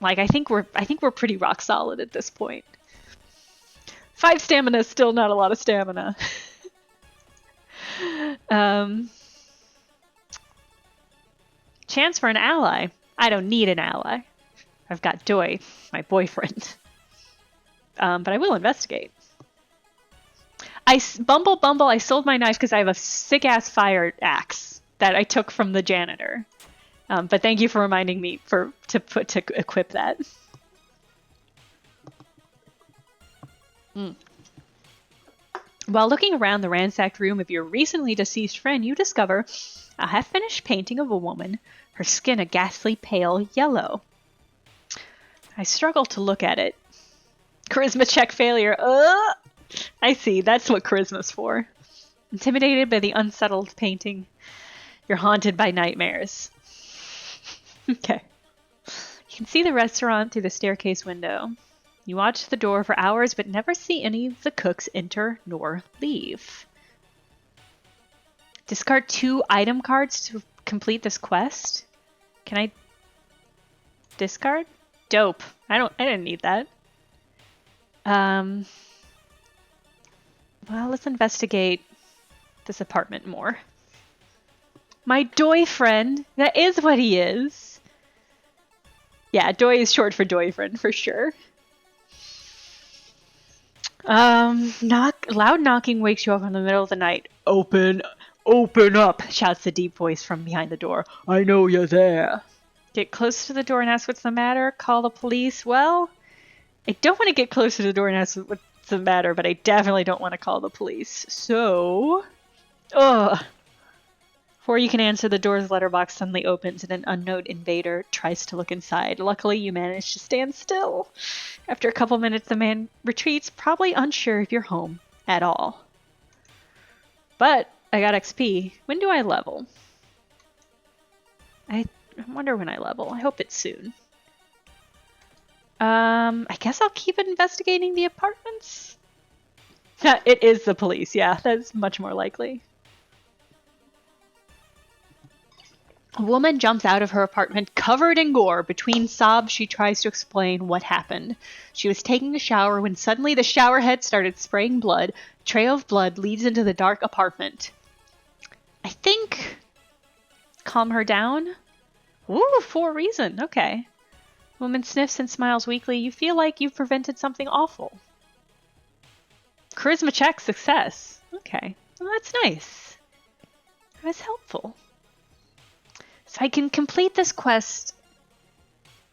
Like, I think we're pretty rock solid at this point. 5 stamina is still not a lot of stamina. Chance for an ally. I don't need an ally. I've got Doi, my boyfriend. But I will investigate. Bumble, I sold my knife because I have a sick-ass fire axe that I took from the janitor. But thank you for reminding me to equip that. While looking around the ransacked room of your recently deceased friend, you discover a half-finished painting of a woman, her skin a ghastly pale yellow. I struggle to look at it. Charisma check failure. I see, that's what charisma's for. Intimidated by the unsettled painting, you're haunted by nightmares. Okay. You can see the restaurant through the staircase window. You watch the door for hours but never see any of the cooks enter nor leave. Discard 2 item cards to complete this quest. Can I discard? Dope. I didn't need that. Well, let's investigate this apartment more. My Doi friend. That is what he is. Yeah, Doi is short for Doyfriend for sure. Loud knocking wakes you up in the middle of the night. Open up, shouts the deep voice from behind the door. I know you're there. Get close to the door and ask what's the matter. Call the police. Well, I don't want to get close to the door and ask what's the matter, but I definitely don't want to call the police. So, before you can answer, the door's letterbox suddenly opens and an unknown invader tries to look inside. Luckily, you manage to stand still. After a couple minutes, the man retreats, probably unsure if you're home at all. But I got XP. When do I level? I wonder when I level. I hope it's soon. I guess I'll keep investigating the apartments. It is the police, yeah, that's much more likely. A woman jumps out of her apartment covered in gore. Between sobs, she tries to explain what happened. She was taking a shower when suddenly the shower head started spraying blood. A trail of blood leads into the dark apartment. I think... calm her down? Ooh, for a reason. Okay. Woman sniffs and smiles weakly. You feel like you've prevented something awful. Charisma check success. Okay. Well, that's nice. That's helpful. So I can complete this quest.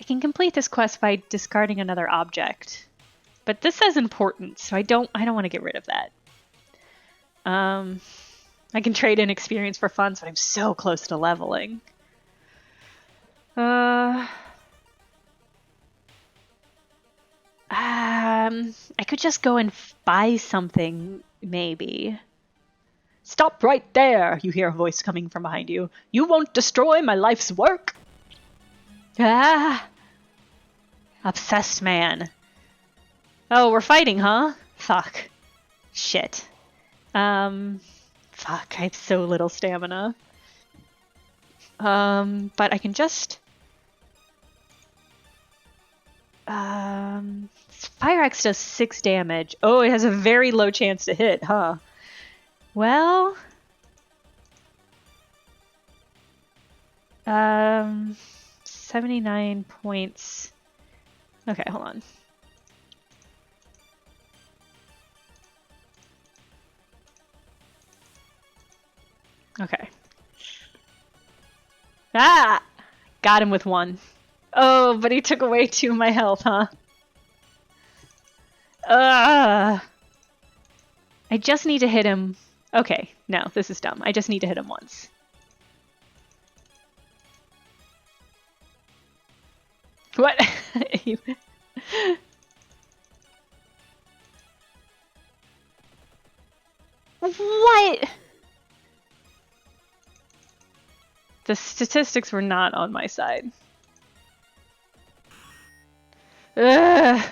I can complete this quest by discarding another object. But this says important, so I don't want to get rid of that. I can trade in experience for funds, but I'm so close to leveling. I could just go and buy something, maybe. Stop right there, you hear a voice coming from behind you. You won't destroy my life's work. Ah! Obsessed man. Oh, we're fighting, huh? Fuck. Shit. Fuck, I have so little stamina. But I can just... Fire Axe does 6 damage. Oh, it has a very low chance to hit, huh? Well... 79 points. Okay, hold on. Okay. Ah! Got him with 1. Oh, but he took away 2 of my health, huh? I just need to hit him. Okay, no, this is dumb. I just need to hit him once. What? What? The statistics were not on my side. Ugh.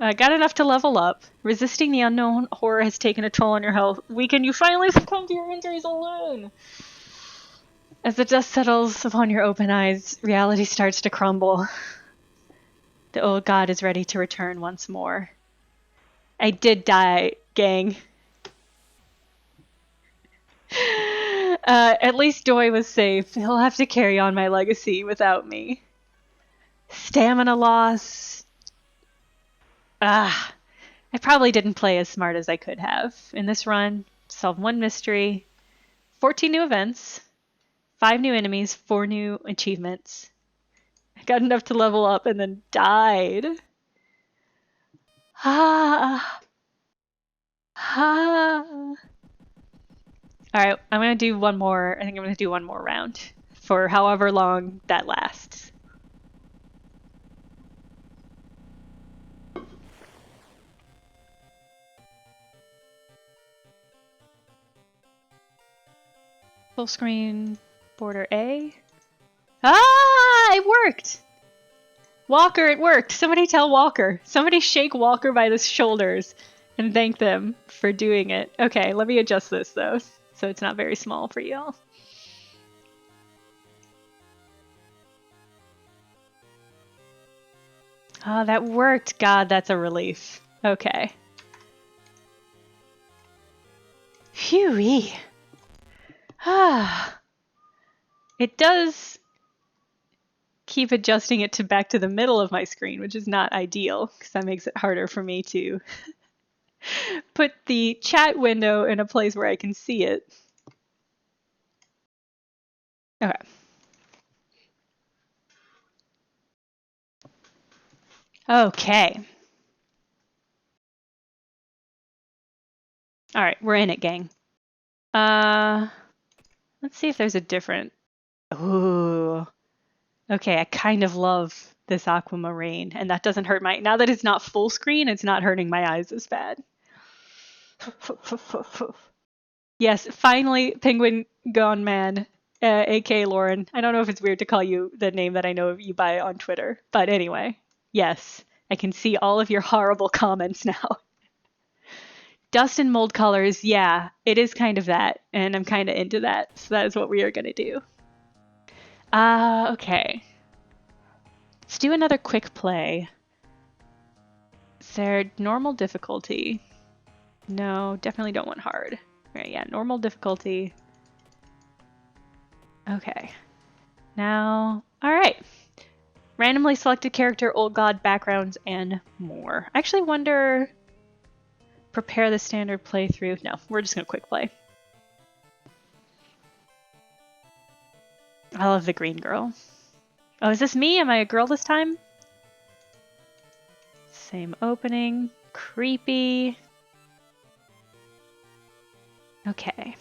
I got enough to level up. Resisting the unknown horror has taken a toll on your health. Weaken, you finally succumb to your injuries alone. As the dust settles upon your open eyes, reality starts to crumble. The old god is ready to return once more. I did die, gang. At least Doi was safe. He'll have to carry on my legacy without me. Stamina loss. I probably didn't play as smart as I could have. In this run, solved 1 mystery, 14 new events, 5 new enemies, 4 new achievements. I got enough to level up and then died. Alright, I'm gonna do one more. I think I'm gonna do one more round for however long that lasts. Full screen border A. It worked! Walker, it worked! Somebody tell Walker. Somebody shake Walker by the shoulders and thank them for doing it. Okay, let me adjust this though, so it's not very small for y'all. Oh, that worked. God, that's a relief. Okay. Phew-wee. It does keep adjusting it to back to the middle of my screen, which is not ideal because that makes it harder for me to put the chat window in a place where I can see it. Okay. Okay. All right, we're in it, gang. Let's see if there's a different... Ooh. Okay, I kind of love this aquamarine, and that doesn't hurt my... Now that it's not full screen, it's not hurting my eyes as bad. Yes, finally, Penguin Gone Man, aka Lauren. I don't know if it's weird to call you the name that I know you by on Twitter, but anyway, yes, I can see all of your horrible comments now. Dust and mold colors, yeah, it is kind of that, and I'm kind of into that, so that is what we are going to do. Okay. Let's do another quick play. Is there normal difficulty? No, definitely don't want hard. Right, yeah, normal difficulty. Okay. Now, alright. Randomly selected character, old god, backgrounds, and more. I actually wonder prepare the standard playthrough. No, we're just gonna quick play. I love the green girl. Oh, is this me? Am I a girl this time? Same opening. Creepy. Okay.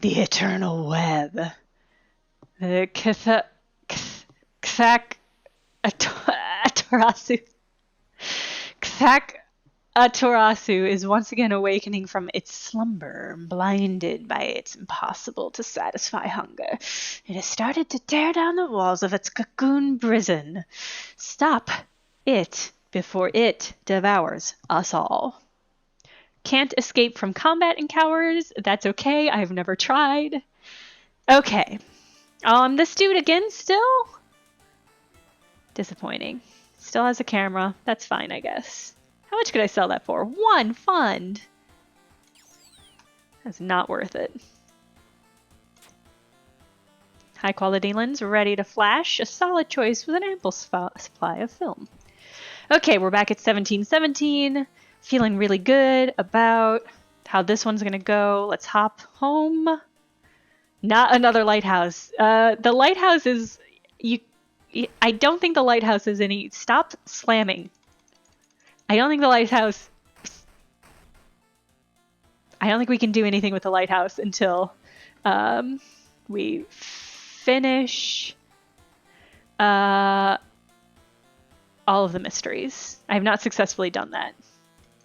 The Eternal Web. The Kthak Atarasu. Kthak Atarasu is once again awakening from its slumber, blinded by its impossible to satisfy hunger. It has started to tear down the walls of its cocoon prison. Stop it before it devours us all. Can't escape from combat encounters. That's okay. I've never tried. Okay. This dude again still? Disappointing. Still has a camera. That's fine, I guess. How much could I sell that for? 1 fund. That's not worth it. High quality lens, ready to flash. A solid choice with an ample supply of film. Okay, we're back at 1717. Feeling really good about how this one's gonna go. Let's hop home. Not another lighthouse. The lighthouse is... I don't think the lighthouse is any... Stop slamming. I don't think the lighthouse... I don't think we can do anything with the lighthouse until we finish all of the mysteries. I have not successfully done that.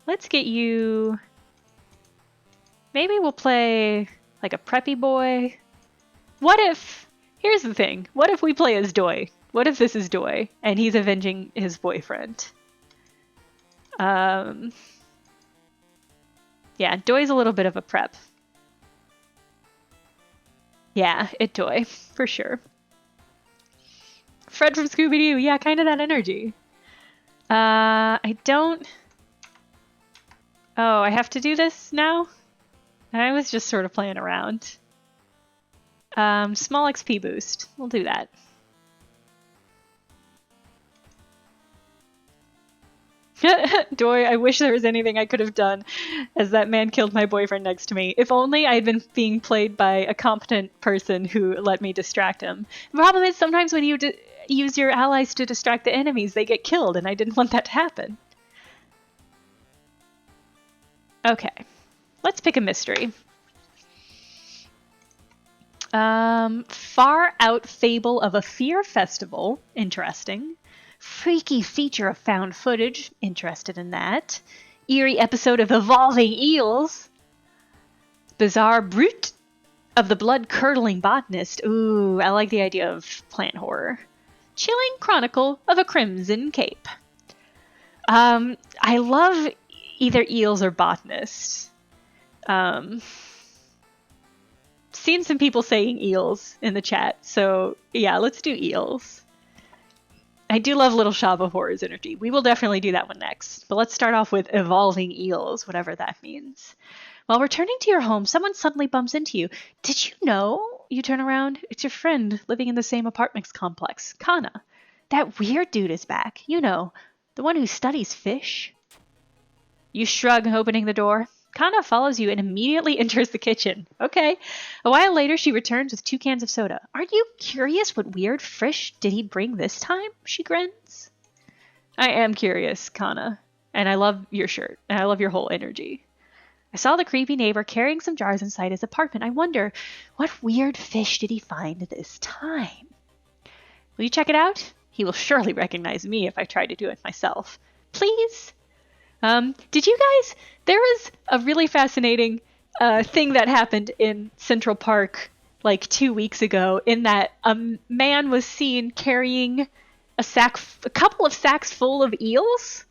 Let's get you... Maybe we'll play like a preppy boy. What if... Here's the thing. What if we play as Doi? What if this is Doi and he's avenging his boyfriend? Yeah, Doi's a little bit of a prep. Yeah, it Doi, for sure. Fred from Scooby-Doo, yeah, kind of that energy. I don't... Oh, I have to do this now? I was just sort of playing around. Small XP boost. We'll do that. Doi, I wish there was anything I could have done, as that man killed my boyfriend next to me. If only I had been being played by a competent person who let me distract him. The problem is sometimes when you use your allies to distract the enemies, they get killed, and I didn't want that to happen. Okay, let's pick a mystery. Far Out Fable of a Fear Festival. Interesting. Freaky feature of found footage. Interested in that. Eerie episode of Evolving Eels. Bizarre Brute of the Blood-Curdling Botanist. Ooh, I like the idea of plant horror. Chilling Chronicle of a Crimson Cape. I love either eels or botanists. Seen some people saying eels in the chat, so yeah, let's do eels. I do love Little Shop of Horrors energy. We will definitely do that one next, but let's start off with Evolving Eels, whatever that means. While returning to your home, someone suddenly bumps into you. Did you know? You turn around. It's your friend living in the same apartment complex, Kana. That weird dude is back. You know, the one who studies fish. You shrug, opening the door. Kana follows you and immediately enters the kitchen. Okay. A while later, she returns with 2 cans of soda. Aren't you curious what weird fish did he bring this time? She grins. I am curious, Kana. And I love your shirt. And I love your whole energy. I saw the creepy neighbor carrying some jars inside his apartment. I wonder, what weird fish did he find this time? Will you check it out? He will surely recognize me if I try to do it myself. Please? Did you guys... There was a really fascinating thing that happened in Central Park like 2 weeks ago, in that a man was seen carrying a couple of sacks full of eels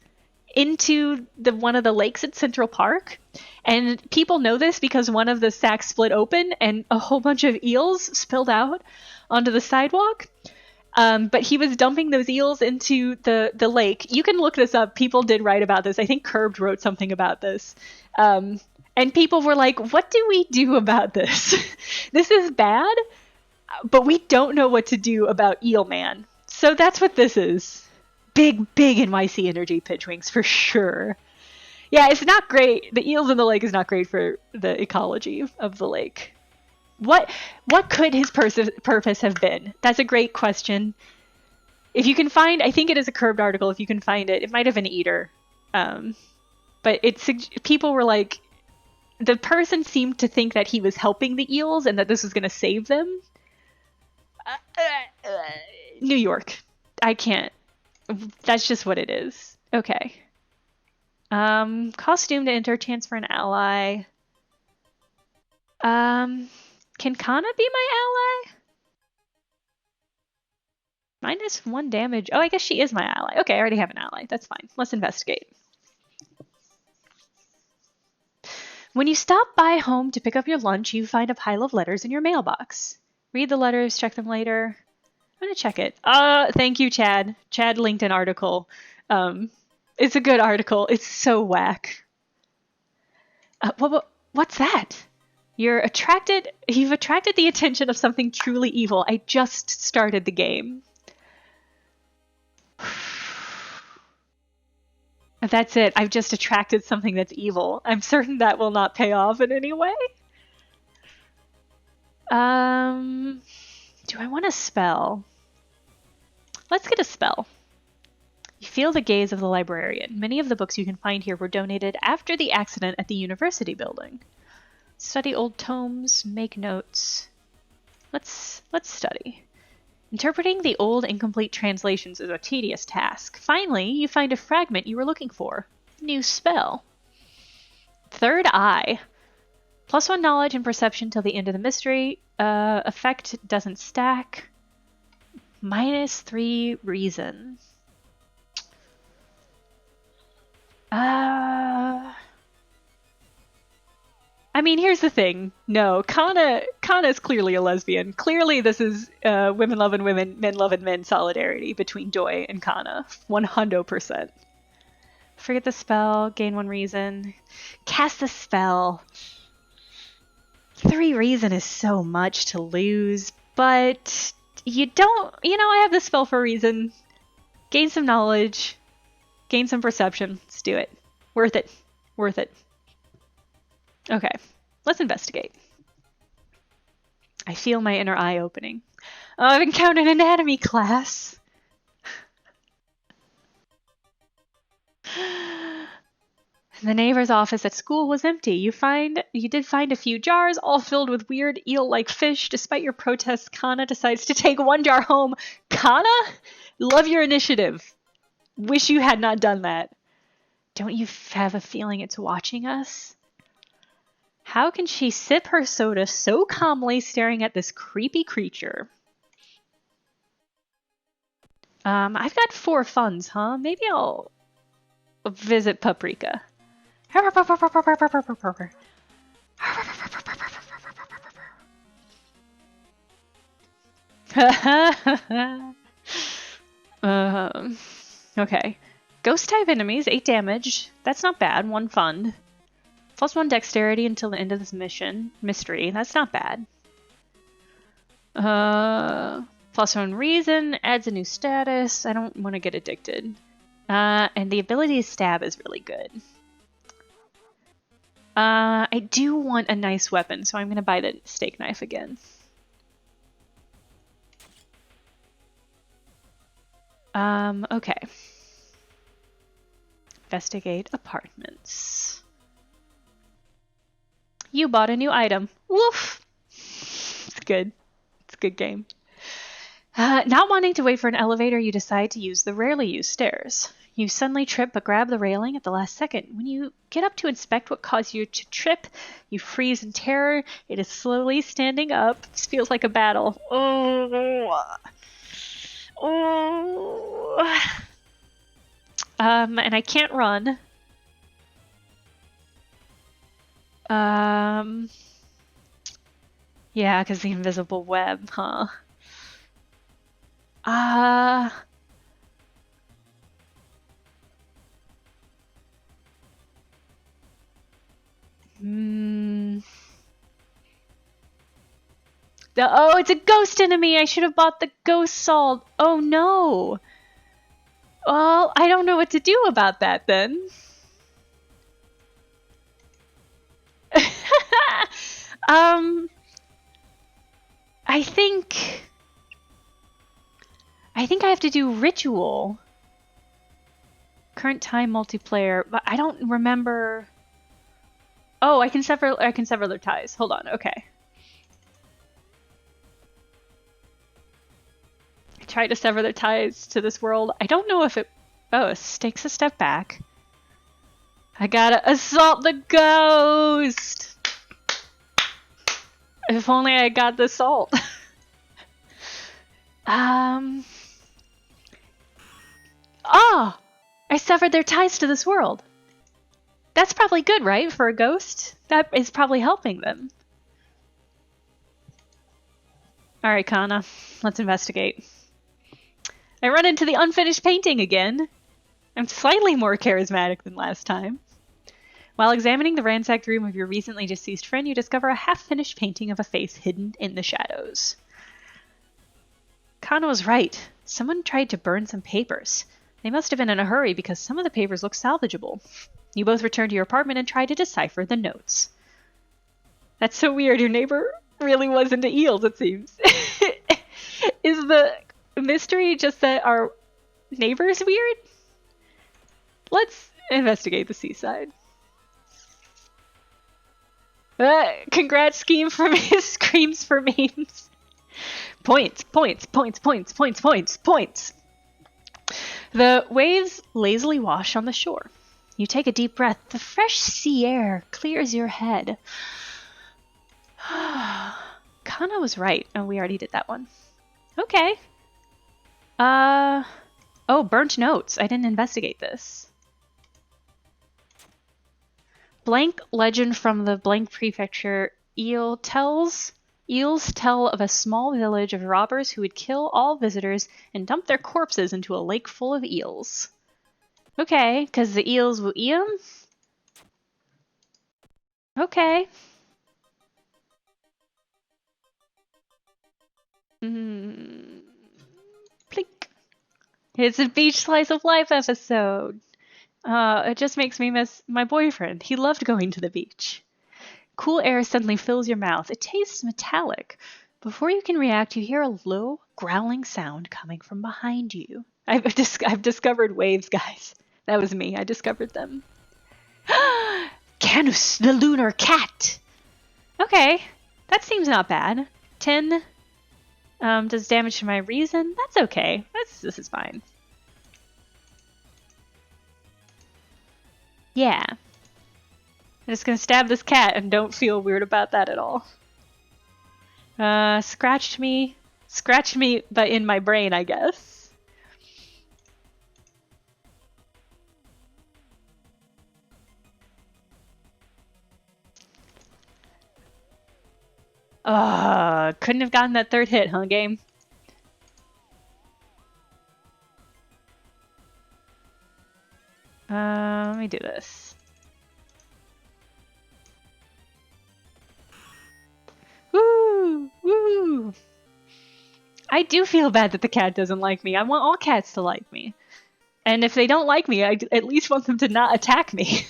into one of the lakes at Central Park. And people know this because one of the sacks split open and a whole bunch of eels spilled out onto the sidewalk. But he was dumping those eels into the lake. You can look this up. People did write about this. I think Curbed wrote something about this. And people were like, what do we do about this? This is bad. But we don't know what to do about Eel Man. So that's what this is. Big, big NYC energy pitchwings for sure. Yeah, it's not great. The eels in the lake is not great for the ecology of the lake. What could his purpose have been? That's a great question. If you can find, I think it is a Curbed article. If you can find it, it might have been Eater, but people were like, the person seemed to think that he was helping the eels and that this was going to save them. New York, I can't. That's just what it is. Okay. Costume to enter, chance for an ally. Can Kana be my ally? -1 damage. Oh, I guess she is my ally. Okay, I already have an ally. That's fine. Let's investigate. When you stop by home to pick up your lunch, you find a pile of letters in your mailbox. Read the letters, check them later. I'm gonna check it. Thank you, Chad. Chad linked an article. It's a good article. It's so whack. What's that? You've attracted the attention of something truly evil. I just started the game. That's it. I've just attracted something that's evil. I'm certain that will not pay off in any way. Do I want a spell? Let's get a spell. You feel the gaze of the librarian. Many of the books you can find here were donated after the accident at the university building. Study old tomes, make notes. Let's study. Interpreting the old incomplete translations is a tedious task. Finally, you find a fragment you were looking for. New spell. Third Eye. +1 knowledge and perception till the end of the mystery. Effect doesn't stack. -3 reason. I mean, here's the thing. No, Kana is clearly a lesbian. Clearly, this is women loving women, men loving men solidarity between Doi and Kana. 100%. Forget the spell, gain 1 reason. Cast the spell. 3 reason is so much to lose, but you don't, I have this spell for a reason. Gain some knowledge, gain some perception. Let's do it. Worth it. Worth it. Okay, let's investigate. I feel my inner eye opening. Oh, I've encountered an anatomy class. The neighbor's office at school was empty. You did find a few jars, all filled with weird eel-like fish. Despite your protests, Kana decides to take 1 jar home. Kana? Love your initiative. Wish you had not done that. Don't you have a feeling it's watching us? How can she sip her soda so calmly staring at this creepy creature? I've got 4 funds, huh? Maybe I'll visit Paprika. Okay. Ghost type enemies, 8 damage. That's not bad. 1 fund. +1 dexterity until the end of this mystery. That's not bad. +1 reason, adds a new status. I don't want to get addicted. And the ability to stab is really good. I do want a nice weapon, so I'm going to buy the steak knife again. Okay. Investigate apartments. You bought a new item. Woof! It's good. It's a good game. Not wanting to wait for an elevator, you decide to use the rarely used stairs. You suddenly trip but grab the railing at the last second. When you get up to inspect what caused you to trip, you freeze in terror. It is slowly standing up. This feels like a battle. And I can't run. Yeah, because the invisible web, huh? Oh, it's a ghost enemy! I should have bought the ghost salt! Oh no! Well, I don't know what to do about that then. I think I have to do ritual. Current time multiplayer, but I don't remember. Oh, I can sever their ties. Hold on, okay. I tried to sever their ties to this world. I don't know if it takes a step back. I gotta assault the ghost! If only I got the salt. Oh! I severed their ties to this world. That's probably good, right, for a ghost? That is probably helping them. Alright, Kana. Let's investigate. I run into the unfinished painting again. I'm slightly more charismatic than last time. While examining the ransacked room of your recently deceased friend, you discover a half-finished painting of a face hidden in the shadows. Kana was right. Someone tried to burn some papers. They must have been in a hurry because some of the papers look salvageable. You both return to your apartment and try to decipher the notes. That's so weird. Your neighbor really was into eels, it seems. Is the mystery just that our neighbor's weird? Let's investigate the seaside. Congrats, scheme for me. Screams for memes. Points, points, points, points, points, points, points. The waves lazily wash on the shore. You take a deep breath. The fresh sea air clears your head. Kana was right. Oh, we already did that one. Okay. Oh, burnt notes. I didn't investigate this. Blank legend from the blank prefecture. Eels tell of a small village of robbers who would kill all visitors and dump their corpses into a lake full of eels. Okay, because the eels will eat them? Okay. Plink. It's a beach slice of life episode. It just makes me miss my boyfriend. He loved going to the beach. Cool air suddenly fills your mouth. It tastes metallic. Before you can react, you hear a low, growling sound coming from behind you. I've discovered waves, guys. That was me. I discovered them. Canus, the lunar cat! Okay, that seems not bad. 10 does damage to my reason. That's okay. This is fine. Yeah. I'm just gonna stab this cat and don't feel weird about that at all. Scratched me, but in my brain, I guess. Couldn't have gotten that third hit, huh, game? Let me do this. Woo! Woo! I do feel bad that the cat doesn't like me. I want all cats to like me. And if they don't like me, I at least want them to not attack me.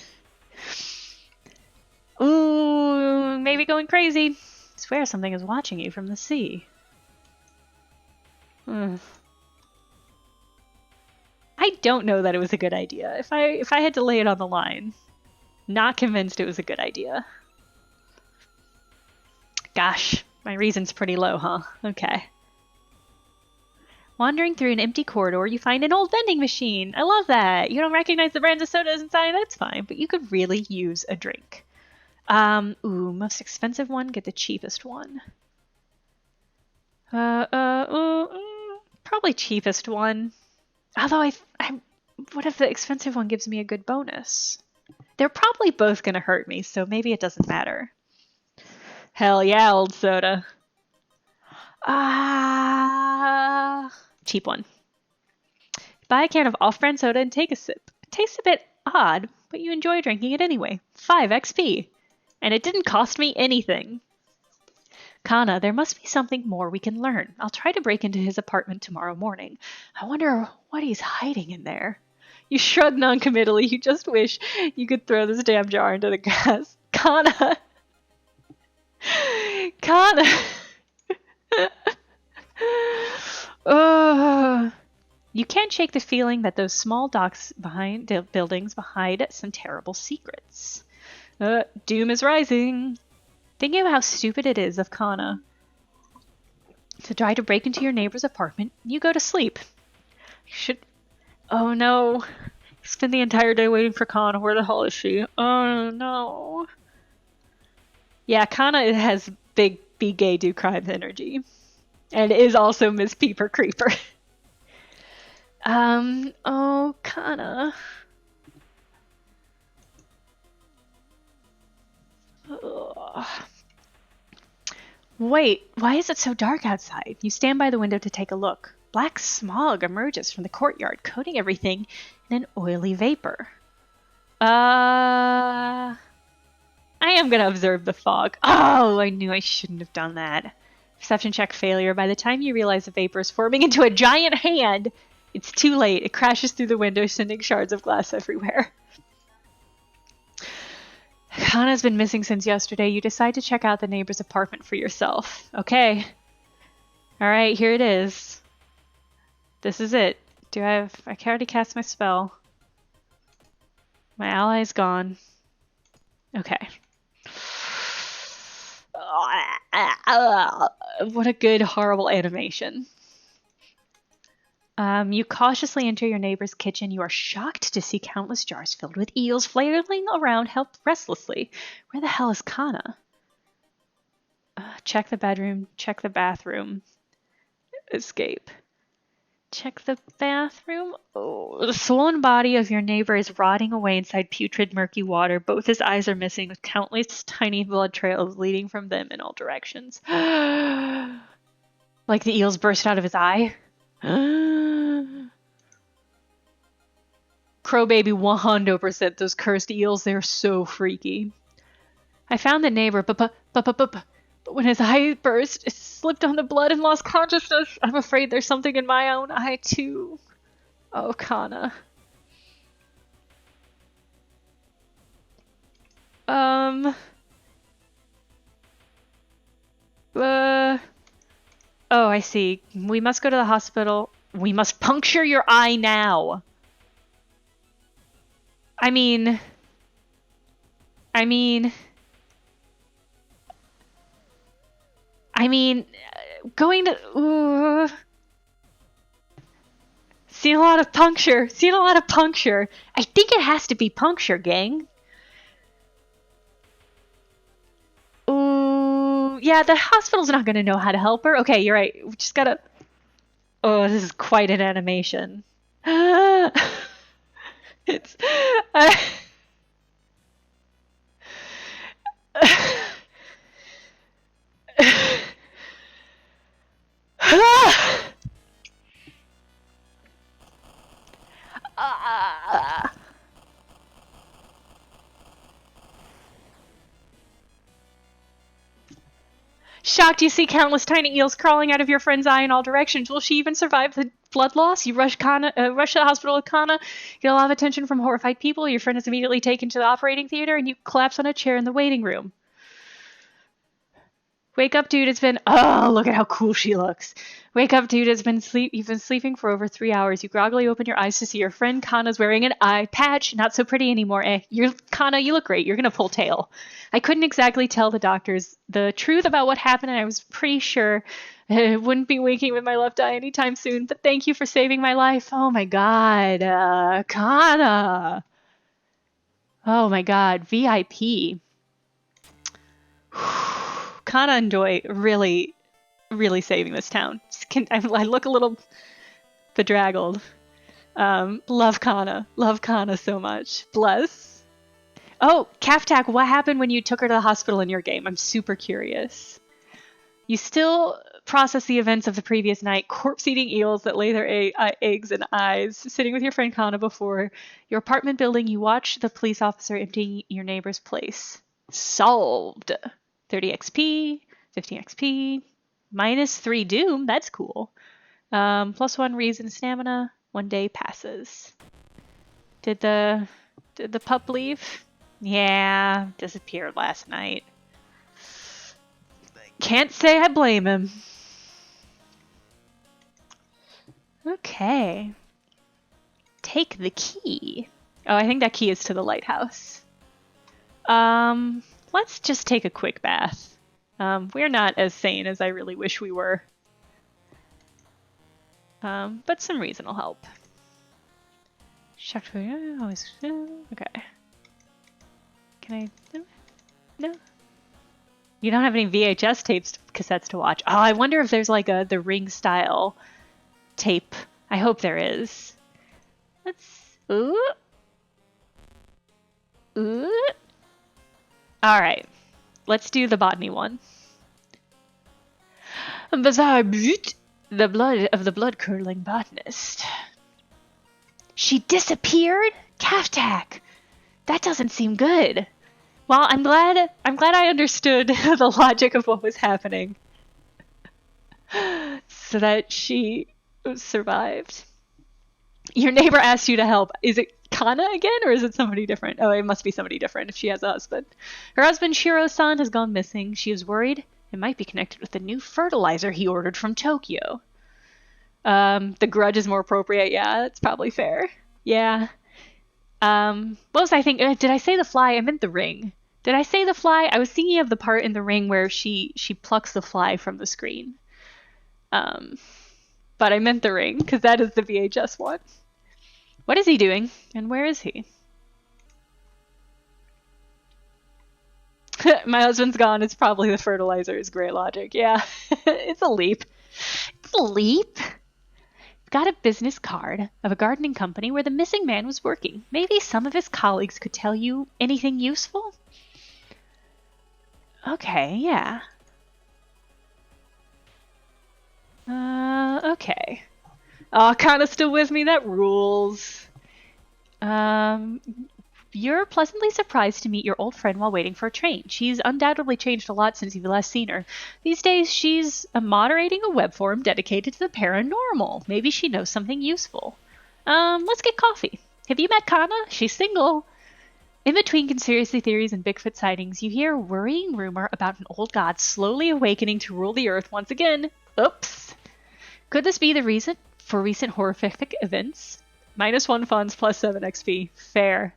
Ooh, maybe going crazy. I swear something is watching you from the sea. I don't know that it was a good idea. If I had to lay it on the line, not convinced it was a good idea. Gosh, my reason's pretty low, huh? Okay. Wandering through an empty corridor, you find an old vending machine. I love that. You don't recognize the brands of sodas inside, that's fine, but you could really use a drink. Most expensive one, get the cheapest one. Probably cheapest one. Although what if the expensive one gives me a good bonus? They're probably both gonna hurt me, so maybe it doesn't matter. Hell yeah, old soda. Cheap one. Buy a can of off-brand soda and take a sip. It tastes a bit odd, but you enjoy drinking it anyway. 5 XP. And it didn't cost me anything. Kana, there must be something more we can learn. I'll try to break into his apartment tomorrow morning. I wonder what he's hiding in there. You shrug noncommittally. You just wish you could throw this damn jar into the grass. Kana! Kana! You can't shake the feeling that those small docks behind the buildings hide some terrible secrets. Doom is rising. Thinking of how stupid it is of Kana to try to break into your neighbor's apartment, you go to sleep. You should... Oh no. Spend the entire day waiting for Kana. Where the hell is she? Oh no. Yeah, Kana has big be gay do crimes energy. And is also Miss Peeper Creeper. Oh, Kana. Ugh. Wait, why is it so dark outside? You stand by the window to take a look. Black smog emerges from the courtyard, coating everything in an oily vapor. I am gonna observe the fog. Oh, I knew I shouldn't have done that. Perception check failure. By the time you realize the vapor is forming into a giant hand, it's too late. It crashes through the window, sending shards of glass everywhere. Kana's been missing since yesterday. You decide to check out the neighbor's apartment for yourself. Okay. Alright, here it is. This is it. I already cast my spell. My ally is gone. Okay. What a good, horrible animation. You cautiously enter your neighbor's kitchen. You are shocked to see countless jars filled with eels flailing around restlessly. Where the hell is Kana? Check the bedroom. Check the bathroom. Escape. Check the bathroom. Oh, the swollen body of your neighbor is rotting away inside putrid, murky water. Both his eyes are missing, with countless tiny blood trails leading from them in all directions. Like the eels burst out of his eye. Crowbaby 100%. Those cursed eels, they're so freaky. I found the neighbor, but when his eye burst, it slipped on the blood and lost consciousness. I'm afraid there's something in my own eye, too. Oh, Kana. Oh, I see. We must go to the hospital. We must puncture your eye now. I mean, going to... Seen a lot of puncture. I think it has to be puncture, gang. Ooh, yeah, the hospital's not gonna know how to help her. Okay, you're right. We just gotta... Oh, this is quite an animation. It's... Shocked you see countless tiny eels crawling out of your friend's eye in all directions. Will she even survive the blood loss? You rush to the hospital with Kana, get a lot of attention from horrified people. Your friend is immediately taken to the operating theater, and you collapse on a chair in the waiting room. Wake up, dude. It's been... Oh, look at how cool she looks. Wake up, dude. You've been sleeping for over 3 hours. You groggily open your eyes to see your friend Kana's wearing an eye patch. Not so pretty anymore. Kana, you look great. You're gonna pull tail. I couldn't exactly tell the doctors the truth about what happened, and I was pretty sure I wouldn't be winking with my left eye anytime soon. But thank you for saving my life. Oh my god, Kana. Oh my god, VIP. Kana and Joy really, really saving this town. I look a little bedraggled. Love Kana so much. Bless. Oh, Kaftak, what happened when you took her to the hospital in your game? I'm super curious. You still process the events of the previous night, corpse-eating eels that lay their eggs and eyes, sitting with your friend Kana before your apartment building. You watch the police officer emptying your neighbor's place. Solved. 30 XP, 15 XP. -3 Doom. That's cool. +1 reason stamina. 1 day passes. Did the pup leave? Yeah, disappeared last night. Can't say I blame him. Okay. Take the key. Oh, I think that key is to the lighthouse. Let's just take a quick bath. We're not as sane as I really wish we were. But some reason will help. Always okay. Can I? No. You don't have any VHS cassettes to watch. Oh, I wonder if there's like the Ring style tape. I hope there is. Let's. Ooh. All right. Let's do the botany one. Bizarre brute. The blood of the blood-curdling botanist. She disappeared? Kaftak! That doesn't seem good. Well, I'm glad I understood the logic of what was happening. So that she survived. Your neighbor asked you to help. Is it Kana again, or is it somebody different? Oh, it must be somebody different if she has a husband. Her husband, Shiro-san, has gone missing. She is worried it might be connected with the new fertilizer he ordered from Tokyo. The grudge is more appropriate. Yeah, that's probably fair. Yeah. What was I thinking? Did I say the fly? I meant the ring. Did I say the fly? I was thinking of the part in the ring where she plucks the fly from the screen. But I meant the ring, because that is the VHS one. What is he doing? And where is he? My husband's gone. It's probably the fertilizer is great logic. Yeah, it's a leap. It's a leap. Got a business card of a gardening company where the missing man was working. Maybe some of his colleagues could tell you anything useful? Okay, yeah. Okay. Oh, Kana's still with me. That rules. You're pleasantly surprised to meet your old friend while waiting for a train. She's undoubtedly changed a lot since you've last seen her. These days, she's moderating a web forum dedicated to the paranormal. Maybe she knows something useful. Let's get coffee. Have you met Kana? She's single. In between conspiracy theories and Bigfoot sightings, you hear a worrying rumor about an old god slowly awakening to rule the earth once again. Oops. Could this be the reason for recent horrific events? -1 funds, +7 XP. Fair.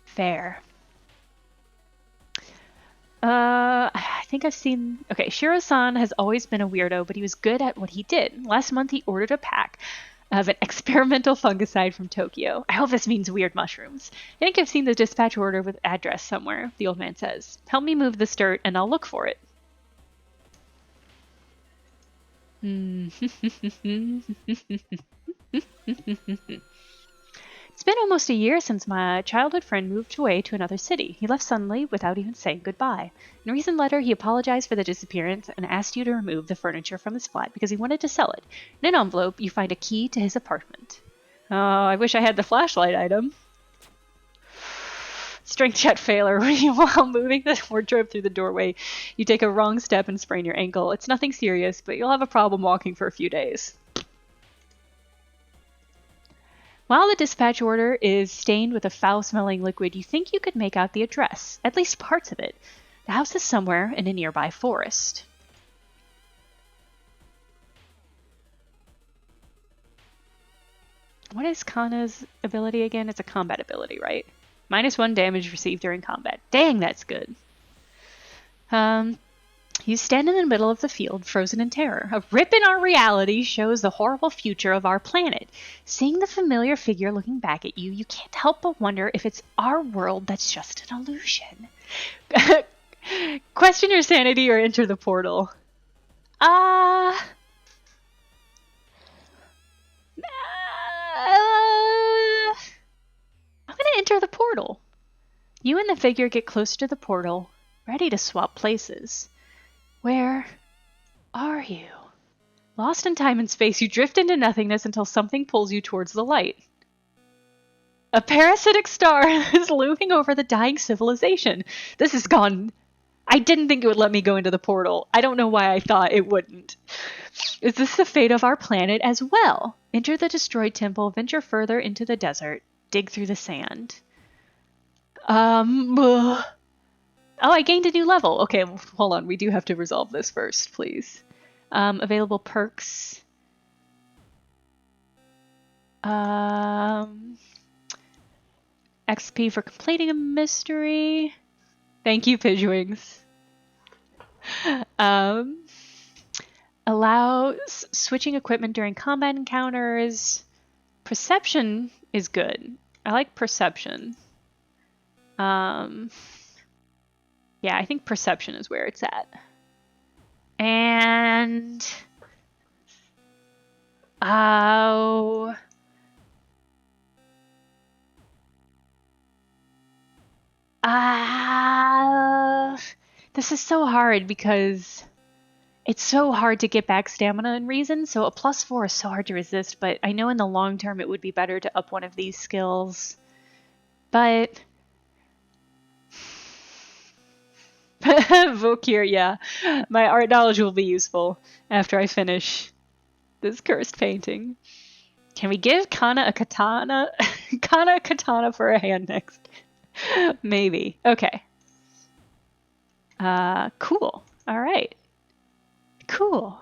Fair. I think I've seen... Okay, Shiro-san has always been a weirdo, but he was good at what he did. Last month he ordered a pack of an experimental fungicide from Tokyo. I hope this means weird mushrooms. I think I've seen the dispatch order with address somewhere, the old man says. Help me move this dirt and I'll look for it. It's been almost a year since my childhood friend moved away to another city. He left suddenly without even saying goodbye. In a recent letter, he apologized for the disappearance and asked you to remove the furniture from his flat because he wanted to sell it. In an envelope, you find a key to his apartment. Oh, I wish I had the flashlight item. Strength check failure. While moving the wardrobe through the doorway, you take a wrong step and sprain your ankle. It's nothing serious, but you'll have a problem walking for a few days. While the dispatch order is stained with a foul-smelling liquid, you think you could make out the address, at least parts of it. The house is somewhere in a nearby forest. What is Kana's ability again? It's a combat ability, right? -1 damage received during combat. Dang, that's good. You stand in the middle of the field, frozen in terror. A rip in our reality shows the horrible future of our planet. Seeing the familiar figure looking back at you, you can't help but wonder if it's our world that's just an illusion. Question your sanity or enter the portal. I'm gonna enter the portal. You and the figure get closer to the portal, ready to swap places. Where are you? Lost in time and space, you drift into nothingness until something pulls you towards the light. A parasitic star is looming over the dying civilization. This has gone I didn't think it would let me go into the portal. I don't know why I thought it wouldn't. Is this the fate of our planet as well? Enter the destroyed temple, venture further into the desert, dig through the sand. Oh, I gained a new level. Okay, hold on. We do have to resolve this first, please. Available perks. XP for completing a mystery. Thank you, Pidgewings. Allows switching equipment during combat encounters. Perception is good. I like perception. Yeah, I think perception is where it's at. And this is so hard because it's so hard to get back stamina and reason, so a +4 is so hard to resist, but I know in the long term it would be better to up one of these skills. But Vokir, yeah. My art knowledge will be useful after I finish this cursed painting. Can we give Kana a katana? Kana a katana for a hand next. Maybe. Okay. Cool. Alright. Cool.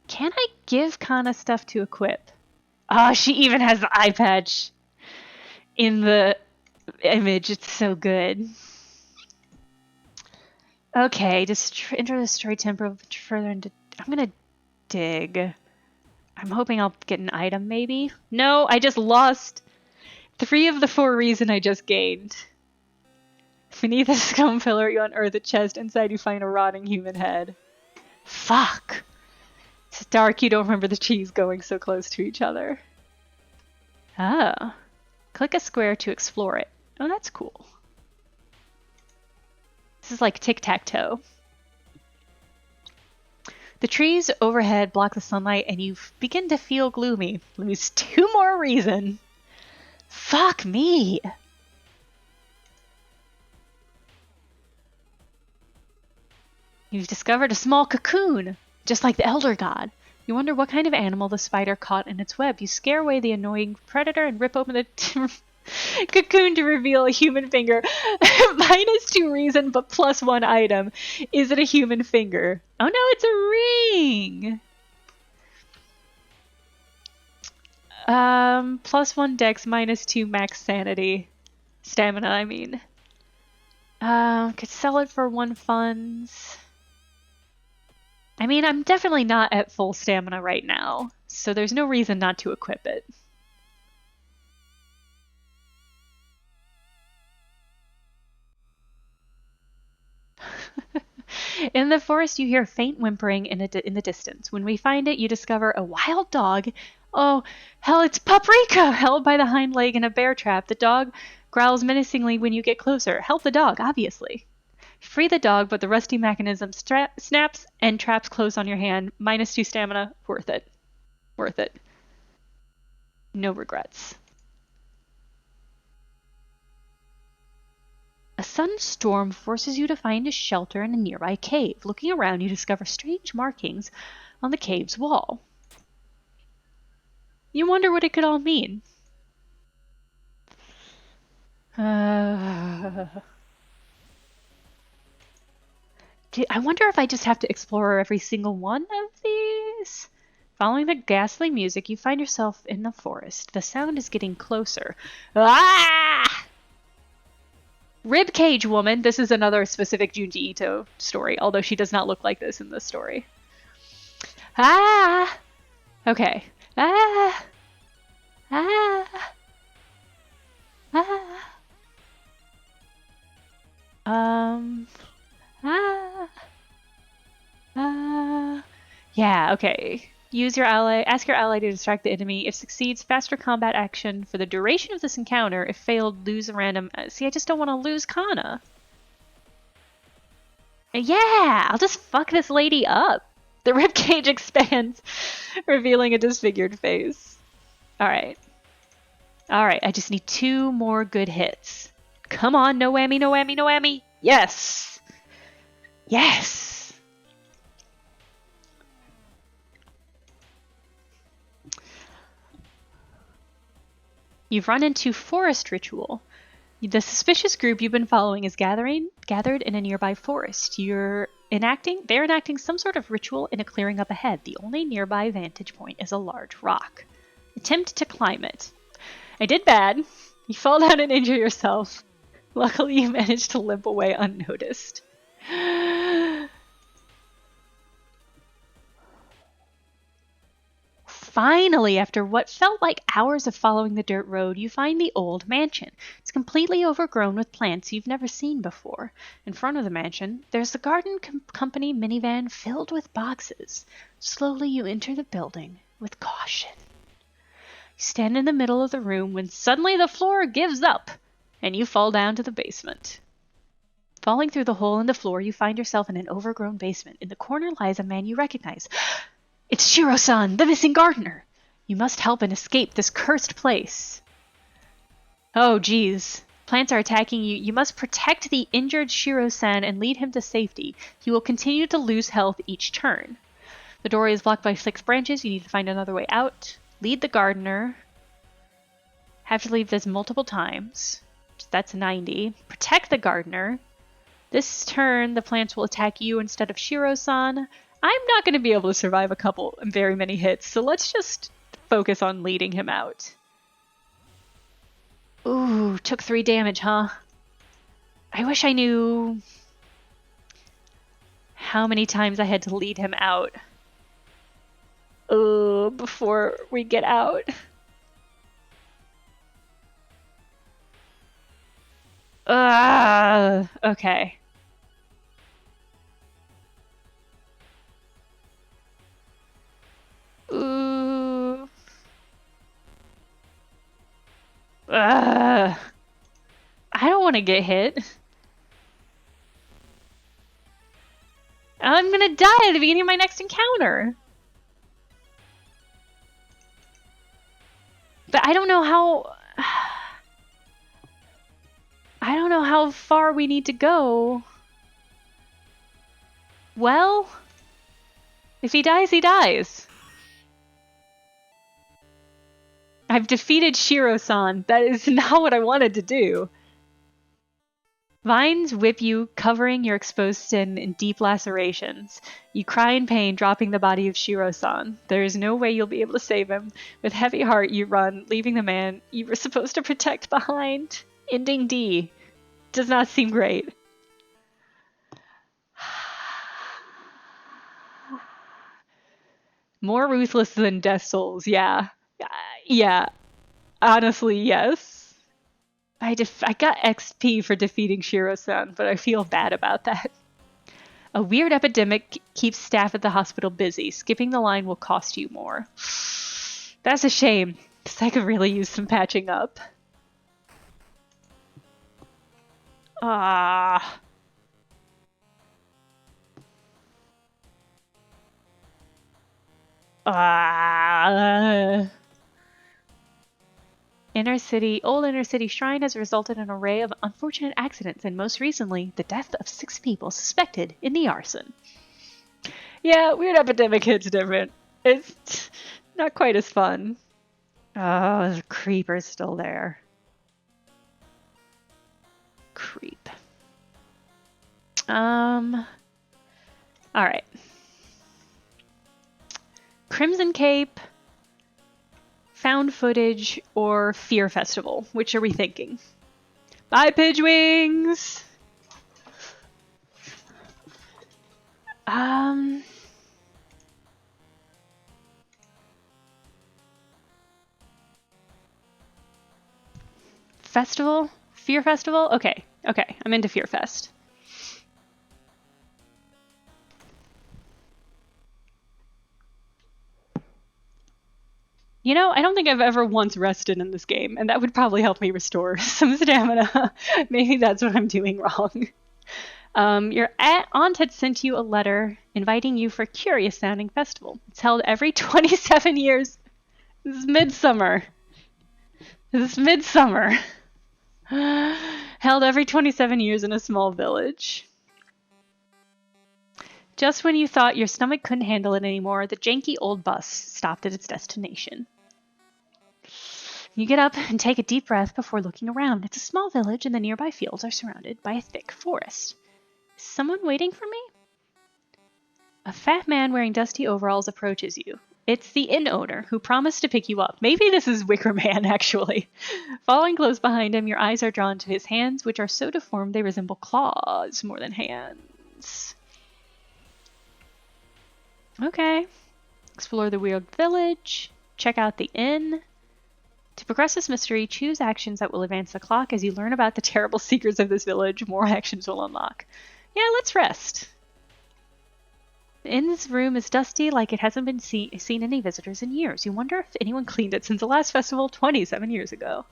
Can I give Kana stuff to equip? Oh, she even has the eye patch in the image. It's so good. Okay, just enter the destroyed temple further into... I'm gonna dig. I'm hoping I'll get an item, maybe? No, I just lost 3 of the 4 reason I just gained. Beneath a stone pillar, you unearth a chest. Inside, you find a rotting human head. Fuck! It's dark, you don't remember the cheese going so close to each other. Oh. Click a square to explore it. Oh, that's cool. This is like tic-tac-toe. The trees overhead block the sunlight and you begin to feel gloomy. Lose 2 more reason. Fuck me! You've discovered a small cocoon, just like the Elder God. You wonder what kind of animal the spider caught in its web. You scare away the annoying predator and rip open the cocoon to reveal a human finger. -2 reason, but +1 item. Is it a human finger? Oh no, it's a ring! +1 dex, -2 max sanity. Stamina, I mean. Could sell it for 1 funds. I mean, I'm definitely not at full stamina right now, so there's no reason not to equip it. In the forest, you hear faint whimpering in the distance. When we find it, you discover a wild dog. Oh, hell, it's Paprika! Held by the hind leg in a bear trap. The dog growls menacingly when you get closer. Help the dog, obviously. Free the dog, but the rusty mechanism snaps and traps close on your hand. -2 stamina. Worth it. Worth it. No regrets. A sudden storm forces you to find a shelter in a nearby cave. Looking around, you discover strange markings on the cave's wall. You wonder what it could all mean. I wonder if I just have to explore every single one of these? Following the ghastly music, you find yourself in the forest. The sound is getting closer. Ah! Ribcage woman. This is another specific Junji Ito story, although she does not look like this in this story. Ah! Okay. Ah! Ah! Ah! Yeah, okay. Ask your ally to distract the enemy. If succeeds, faster combat action for the duration of this encounter. If failed, lose a random... See, I just don't want to lose Kana. Yeah, I'll just fuck this lady up. The ribcage expands, revealing a disfigured face. Alright. Alright, I just need 2 more good hits. Come on, no whammy, no whammy, no whammy. Yes! Yes! You've run into Forest Ritual. The suspicious group you've been following is gathered in a nearby forest. They're enacting some sort of ritual in a clearing up ahead. The only nearby vantage point is a large rock. Attempt to climb it. I did bad. You fall down and injure yourself. Luckily, you managed to limp away unnoticed. Finally, after what felt like hours of following the dirt road, you find the old mansion. It's completely overgrown with plants you've never seen before. In front of the mansion, there's the garden company minivan filled with boxes. Slowly, you enter the building with caution. You stand in the middle of the room when suddenly the floor gives up, and you fall down to the basement. Falling through the hole in the floor, you find yourself in an overgrown basement. In the corner lies a man you recognize. It's Shiro-san, the missing gardener. You must help and escape this cursed place. Oh, geez. Plants are attacking you. You must protect the injured Shiro-san and lead him to safety. He will continue to lose health each turn. The door is blocked by 6 branches. You need to find another way out. Lead the gardener. Have to leave this multiple times. That's 90. Protect the gardener. This turn, the plants will attack you instead of Shiro-san. I'm not going to be able to survive very many hits, so let's just focus on leading him out. Ooh, took 3 damage, huh? I wish I knew how many times I had to lead him out before we get out. Okay. Ooh. I don't want to get hit. I'm gonna die at the beginning of my next encounter. But I don't know how far we need to go. Well, if he dies, he dies. I've defeated Shiro-san. That is not what I wanted to do. Vines whip you, covering your exposed skin in deep lacerations. You cry in pain, dropping the body of Shiro-san. There is no way you'll be able to save him. With heavy heart, you run, leaving the man you were supposed to protect behind. Ending D. Does not seem great. More ruthless than Death Souls, yeah. Yeah. Honestly, yes. I got XP for defeating Shiro-san, but I feel bad about that. A weird epidemic keeps staff at the hospital busy. Skipping the line will cost you more. That's a shame, because I could really use some patching up. Ah. Old inner city shrine has resulted in an array of unfortunate accidents, and most recently, the death of 6 people suspected in the arson. Yeah, weird epidemic hits different. It's not quite as fun. Oh, the creeper's still there. Creep. Alright. Crimson Cape, found footage, or Fear Festival? Which are we thinking? Bye, Pidgewings! Festival? Fear Festival? Okay, I'm into Fear Fest. You know, I don't think I've ever once rested in this game, and that would probably help me restore some stamina. Maybe that's what I'm doing wrong. Your aunt had sent you a letter inviting you for a curious-sounding festival. It's held every 27 years. This is midsummer. Held every 27 years in a small village. Just when you thought your stomach couldn't handle it anymore, the janky old bus stopped at its destination. You get up and take a deep breath before looking around. It's a small village, and the nearby fields are surrounded by a thick forest. Is someone waiting for me? A fat man wearing dusty overalls approaches you. It's the inn owner, who promised to pick you up. Maybe this is Wicker Man, actually. Following close behind him, your eyes are drawn to his hands, which are so deformed they resemble claws more than hands. Okay. Explore the weird village. Check out the inn. To progress this mystery, choose actions that will advance the clock. As you learn about the terrible secrets of this village, more actions will unlock. Yeah, let's rest. The inn's room is dusty, like it hasn't been seen any visitors in years. You wonder if anyone cleaned it since the last festival 27 years ago.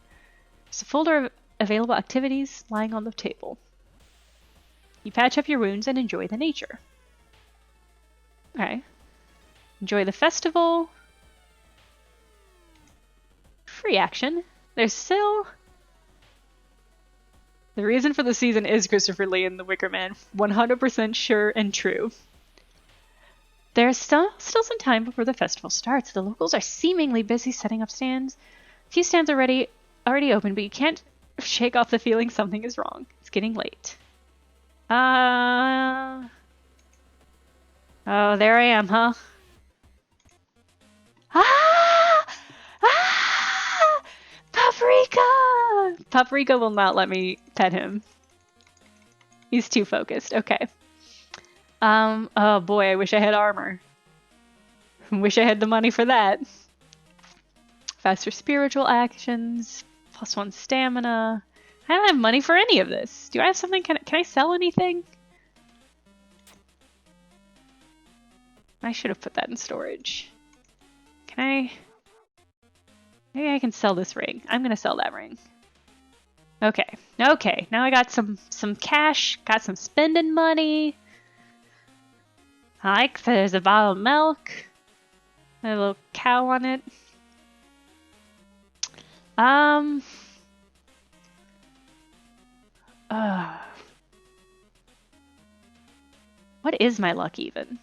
There's a folder of available activities lying on the table. You patch up your wounds and enjoy the nature. Okay. Enjoy the festival. Free action. There's still... The reason for the season is Christopher Lee and the Wicker Man. 100% sure and true. There's still some time before the festival starts. The locals are seemingly busy setting up stands. A few stands are already open, but you can't shake off the feeling something is wrong. It's getting late. Oh, there I am, huh? Paprika! Paprika will not let me pet him. He's too focused. Okay. Oh boy, I wish I had armor. Wish I had the money for that. Faster spiritual actions, +1 stamina. I don't have money for any of this. Do I have something? Can I sell anything? I should have put that in storage. Can I? Maybe I can sell this ring. I'm gonna sell that ring. Okay. Okay. Now I got some cash. Got some spending money. I like there's a bottle of milk. A little cow on it. What is my luck even?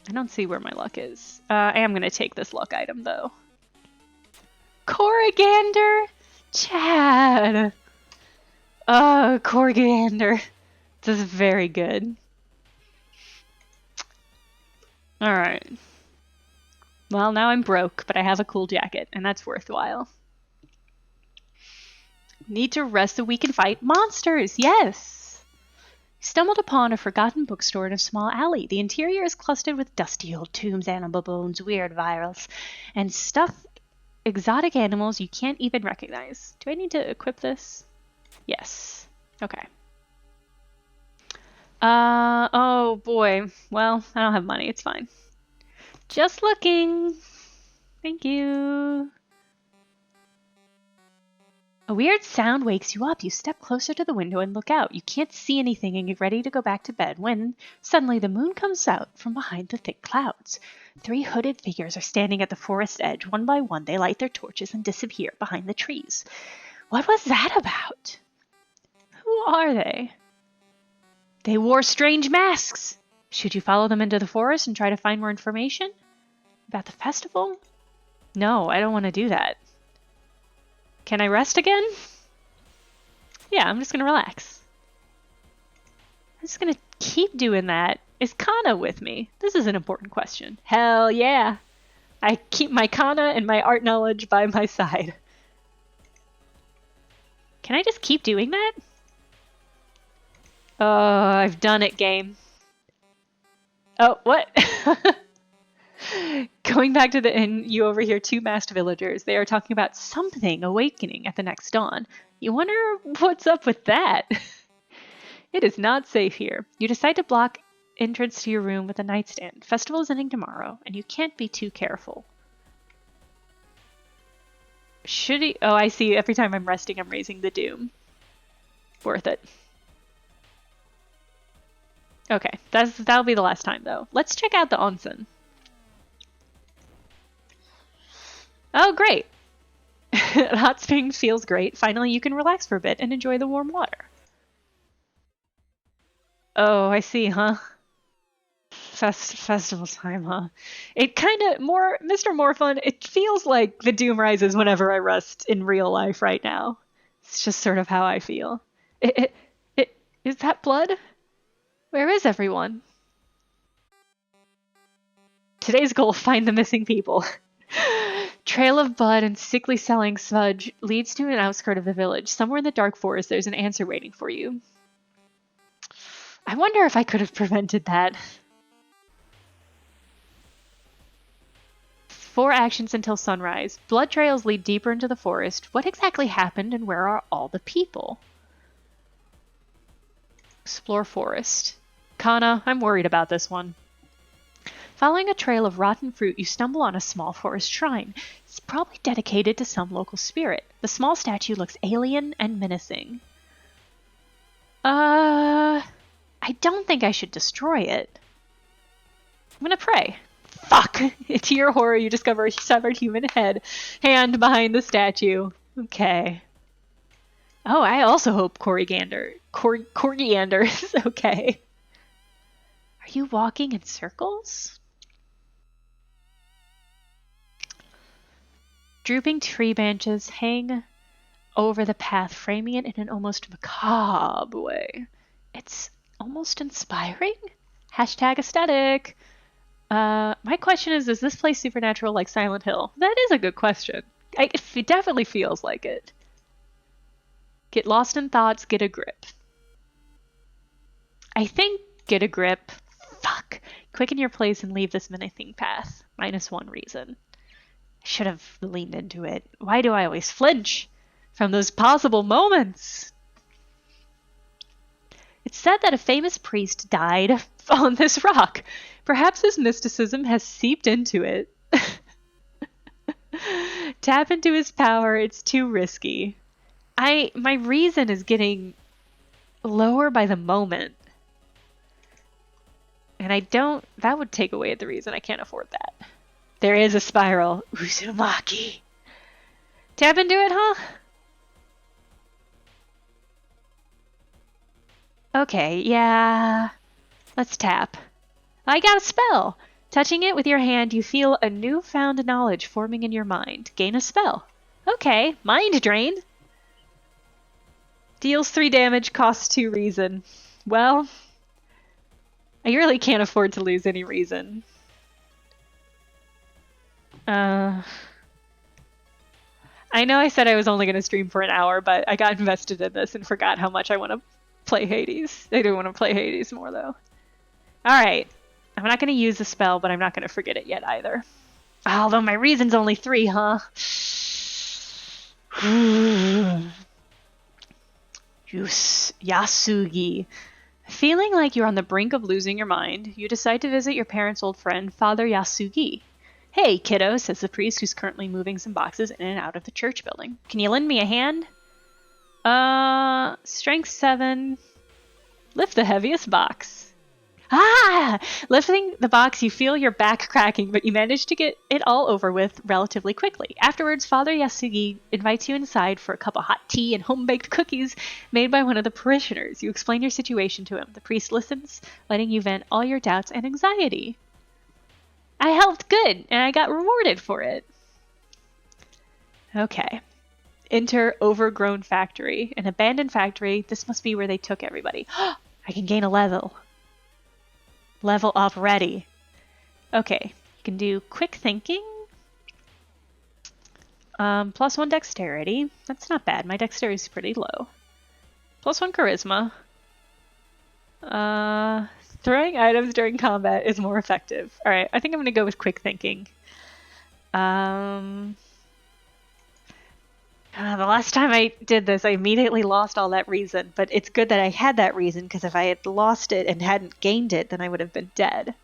I don't see where my luck is. I am gonna take this luck item though. Corrigander? Chad! Oh, Corrigander. This is very good. Alright. Well, now I'm broke, but I have a cool jacket, and that's worthwhile. Need to rest so we can fight monsters! Yes! You stumbled upon a forgotten bookstore in a small alley. The interior is clustered with dusty old tombs, animal bones, weird virals, and stuffed exotic animals you can't even recognize. Do I need to equip this? Yes. Okay. Oh boy. Well, I don't have money. It's fine. Just looking. Thank you. A weird sound wakes you up. You step closer to the window and look out. You can't see anything and get ready to go back to bed when suddenly the moon comes out from behind the thick clouds. 3 hooded figures are standing at the forest edge. One by one, they light their torches and disappear behind the trees. What was that about? Who are they? They wore strange masks. Should you follow them into the forest and try to find more information about the festival? No, I don't want to do that. Can I rest again? Yeah, I'm just going to relax. I'm just going to keep doing that. Is Kana with me? This is an important question. Hell yeah. I keep my Kana and my art knowledge by my side. Can I just keep doing that? Oh, I've done it, game. Oh, what? Going back to the inn, you overhear 2 masked villagers. They are talking about something awakening at the next dawn. You wonder what's up with that. It is not safe here. You decide to block entrance to your room with a nightstand. Festival is ending tomorrow, and you can't be too careful. Should he? Oh, I see. Every time I'm resting, I'm raising the doom. Worth it. Okay, that'll be the last time, though. Let's check out the onsen. Oh, great. Hot spring feels great. Finally, you can relax for a bit and enjoy the warm water. Oh, I see, huh? Festival time, huh? It kind of Mr. Morfun. It feels like the doom rises whenever I rest in real life right now. It's just sort of how I feel. It is that blood? Where is everyone? Today's goal: find the missing people. Trail of blood and sickly smelling smudge leads to an outskirt of the village. Somewhere in the dark forest, there's an answer waiting for you. I wonder if I could have prevented that. 4 actions until sunrise. Blood trails lead deeper into the forest. What exactly happened and where are all the people? Explore forest. Kana, I'm worried about this one. Following a trail of rotten fruit, you stumble on a small forest shrine. It's probably dedicated to some local spirit. The small statue looks alien and menacing. I don't think I should destroy it. I'm gonna pray. Fuck! To your horror, you discover a severed human hand behind the statue. Okay. Oh, I also hope Coriander is okay. Are you walking in circles? Drooping tree branches hang over the path, framing it in an almost macabre way. It's almost inspiring? Hashtag aesthetic. My question is this place supernatural like Silent Hill? That is a good question. It definitely feels like it. Get lost in thoughts, get a grip. I think get a grip. Fuck. Quicken your place and leave this menacing path. -1 reason. I should have leaned into it. Why do I always flinch from those possible moments? It's said that a famous priest died on this rock. Perhaps his mysticism has seeped into it. Tap into his power. It's too risky. My reason is getting lower by the moment. And that would take away the reason. I can't afford that. There is a spiral. Uzumaki. Tap into it, huh? Okay, yeah. Let's tap. I got a spell. Touching it with your hand, you feel a newfound knowledge forming in your mind. Gain a spell. Okay, mind drain. Deals 3 damage, costs 2 reason. Well, I really can't afford to lose any reason. I know I said I was only going to stream for an hour, but I got invested in this and forgot how much I want to play Hades. I do want to play Hades more, though. Alright. I'm not going to use the spell, but I'm not going to forget it yet, either. Although my reason's only 3, huh? Yasugi. Feeling like you're on the brink of losing your mind, you decide to visit your parents' old friend, Father Yasugi. Hey, kiddo, says the priest who's currently moving some boxes in and out of the church building. Can you lend me a hand? Strength 7. Lift the heaviest box. Ah! Lifting the box, you feel your back cracking, but you manage to get it all over with relatively quickly. Afterwards, Father Yasugi invites you inside for a cup of hot tea and home-baked cookies made by one of the parishioners. You explain your situation to him. The priest listens, letting you vent all your doubts and anxiety. I helped good, and I got rewarded for it. Okay. Enter Overgrown Factory. An abandoned factory. This must be where they took everybody. I can gain a level. Level up ready. Okay. You can do quick thinking. +1 dexterity. That's not bad. My dexterity is pretty low. +1 charisma. Throwing items during combat is more effective. Alright, I think I'm going to go with quick thinking. The last time I did this, I immediately lost all that reason, but it's good that I had that reason, because if I had lost it and hadn't gained it, then I would have been dead.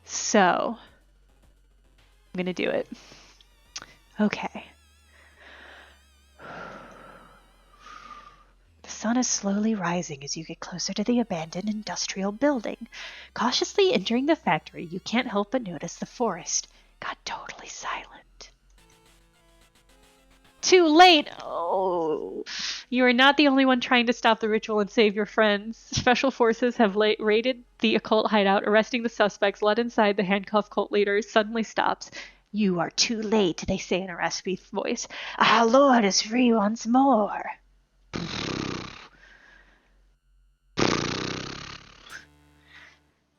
So, I'm going to do it. Okay. The sun is slowly rising as you get closer to the abandoned industrial building. Cautiously entering the factory, you can't help but notice the forest got totally silent. Too late! Oh, You are not the only one trying to stop the ritual and save your friends. Special forces have raided the occult hideout, arresting the suspects, led inside the handcuffed cult leader, suddenly stops. You are too late, they say in a raspy voice. Our Lord is free once more.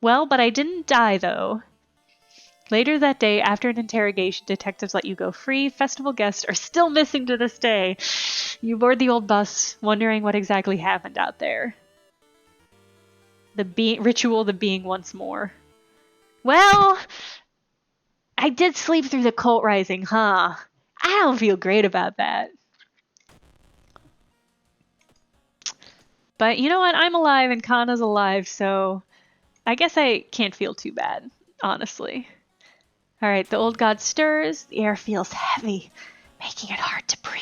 Well, but I didn't die, though. Later that day, after an interrogation, detectives let you go free. Festival guests are still missing to this day. You board the old bus, wondering what exactly happened out there. The ritual, the being once more. Well, I did sleep through the cult rising, huh? I don't feel great about that. But you know what? I'm alive and Kana's alive, so I guess I can't feel too bad, honestly. All right, the old god stirs. The air feels heavy, making it hard to breathe.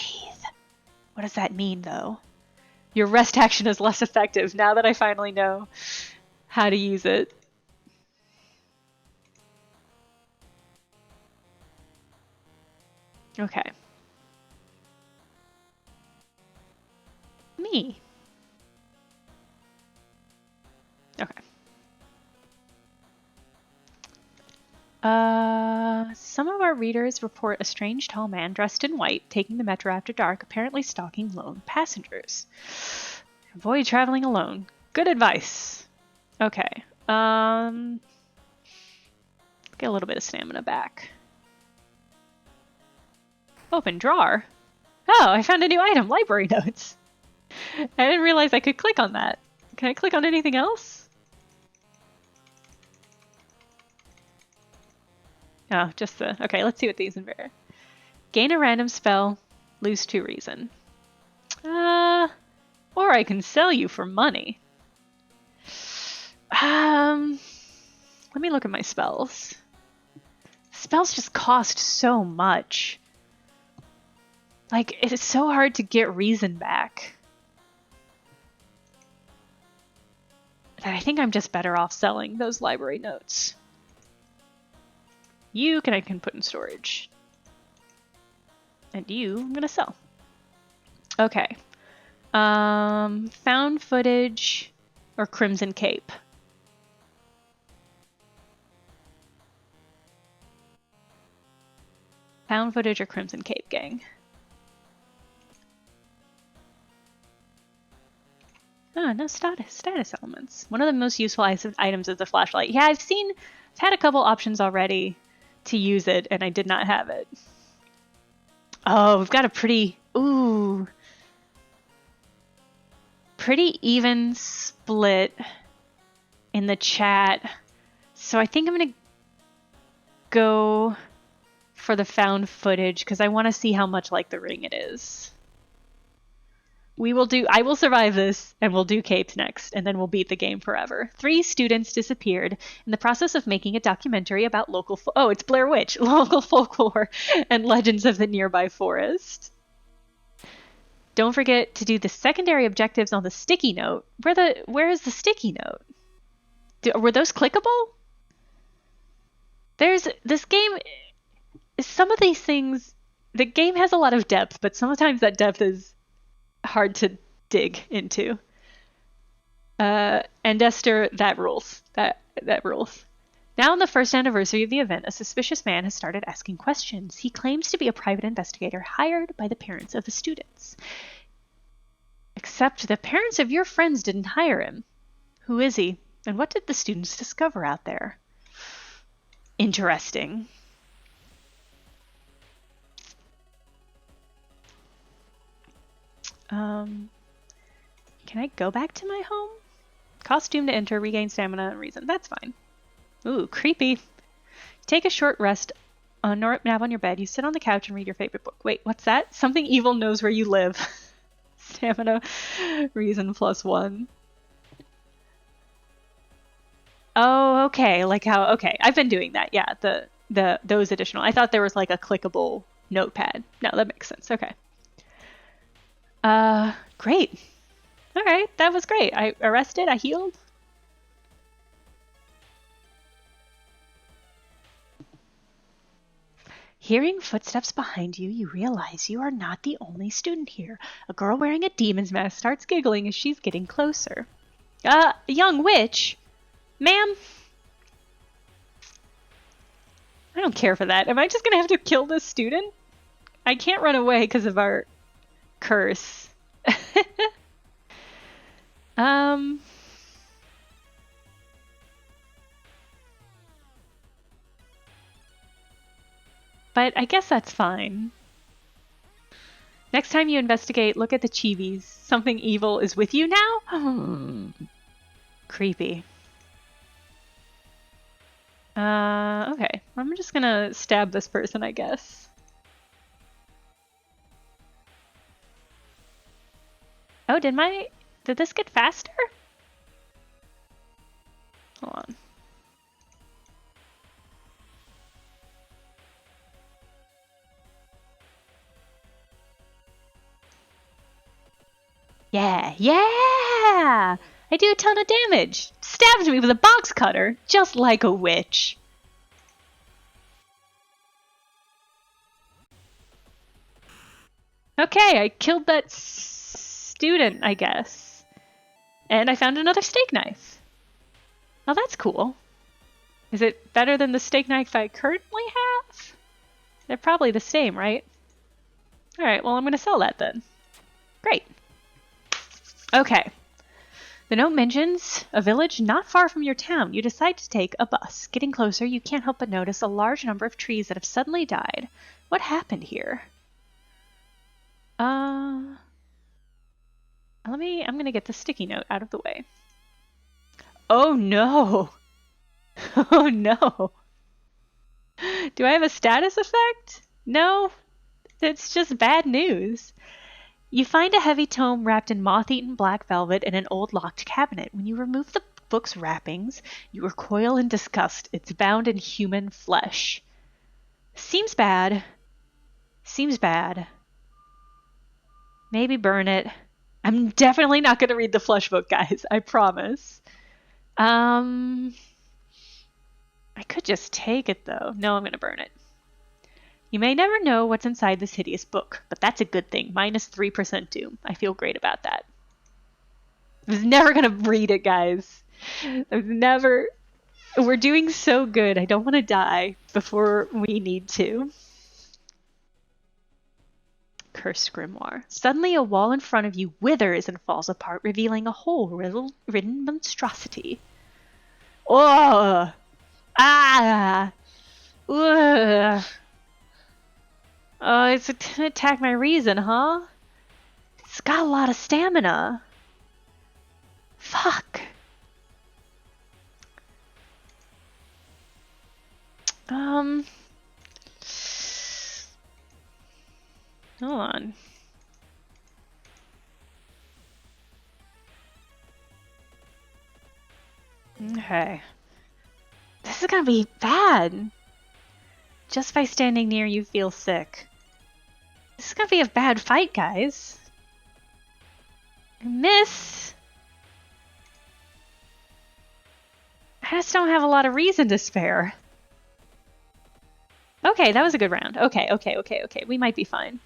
What does that mean, though? Your rest action is less effective now that I finally know how to use it. Okay. Me. Okay. Some of our readers report a strange tall man dressed in white taking the metro after dark, apparently stalking lone passengers. Avoid traveling alone. Good advice. Okay. Get a little bit of stamina back. Open drawer. Oh, I found a new item, library notes. I didn't realize I could click on that. Can I click on anything else? Oh, just the... Okay, let's see what these invent. Gain a random spell, lose 2 reason. Or I can sell you for money. Let me look at my spells. Spells just cost so much. Like, it is so hard to get reason back. That I think I'm just better off selling those library notes. I can put in storage. And you, I'm gonna sell. Okay. Found footage or Crimson Cape? Found footage or Crimson Cape, gang? Oh, no status elements. One of the most useful items is the flashlight. Yeah, I've had a couple options already to use it, and I did not have it. Oh, we've got a pretty even split in the chat. So I think I'm going to go for the found footage because I want to see how much like the ring it is. I will survive this and we'll do capes next and then we'll beat the game forever. 3 students disappeared in the process of making a documentary about it's Blair Witch, local folklore and legends of the nearby forest. Don't forget to do the secondary objectives on the sticky note. Where is the sticky note? Were those clickable? This game, some of these things, the game has a lot of depth, but sometimes that depth is hard to dig into. And Esther, that rules. That rules. Now on the first anniversary of the event, a suspicious man has started asking questions. He claims to be a private investigator hired by the parents of the students. Except the parents of your friends didn't hire him. Who is he? And what did the students discover out there? Interesting. Can I go back to my home? Costume to enter, regain stamina and reason. That's fine. Ooh, creepy. Take a short rest nap on your bed. You sit on the couch and read your favorite book. Wait, what's that? Something evil knows where you live. Stamina, reason +1. Oh, okay. Okay. I've been doing that. Yeah, those additional. I thought there was like a clickable notepad. No, that makes sense. Okay. Great. All right, that was great. I arrested, I healed. Hearing footsteps behind you, you realize you are not the only student here. A girl wearing a demon's mask starts giggling as she's getting closer. Young witch? Ma'am? I don't care for that. Am I just gonna have to kill this student? I can't run away because of our curse. But I guess that's fine. Next time you investigate, look at the chibis. Something evil is with you now? Creepy. Okay. I'm just gonna stab this person, I guess. Oh, did this get faster? Hold on. Yeah! I do a ton of damage. Stabs me with a box cutter, just like a witch. Okay, I killed that student, I guess. And I found another steak knife. Oh, that's cool. Is it better than the steak knife I currently have? They're probably the same, right? Alright, well, I'm gonna sell that then. Great. Okay. The note mentions a village not far from your town. You decide to take a bus. Getting closer, you can't help but notice a large number of trees that have suddenly died. What happened here? I'm gonna get the sticky note out of the way. Oh no! Oh no! Do I have a status effect? No? It's just bad news. You find a heavy tome wrapped in moth-eaten black velvet in an old locked cabinet. When you remove the book's wrappings, you recoil in disgust. It's bound in human flesh. Seems bad. Seems bad. Maybe burn it. I'm definitely not going to read the flesh book, guys. I promise. I could just take it, though. No, I'm going to burn it. You may never know what's inside this hideous book, but that's a good thing. Minus 3% doom. I feel great about that. I was never going to read it, guys. I was never... We're doing so good. I don't want to die before we need to. Cursed grimoire. Suddenly a wall in front of you withers and falls apart, revealing a hole-ridden monstrosity. Oh! Ah! Ugh! Oh, it's gonna attack my reason, huh? It's got a lot of stamina. Fuck. Hold on. Okay. This is gonna be bad. Just by standing near you feel sick. This is gonna be a bad fight, guys. I miss. I just don't have a lot of reason to spare. Okay, that was a good round. Okay. We might be fine.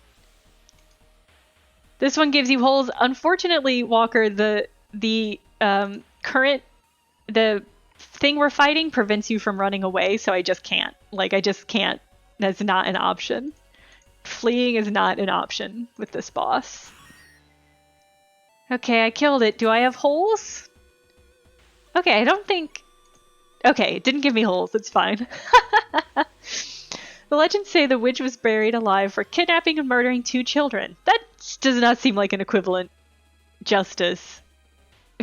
This one gives you holes. Unfortunately, Walker, the thing we're fighting prevents you from running away, so I just can't. Like, I just can't. That's not an option. Fleeing is not an option with this boss. Okay, I killed it. Do I have holes? Okay, I don't think... Okay, it didn't give me holes. It's fine. The legends say the witch was buried alive for kidnapping and murdering 2 children. That does not seem like an equivalent justice.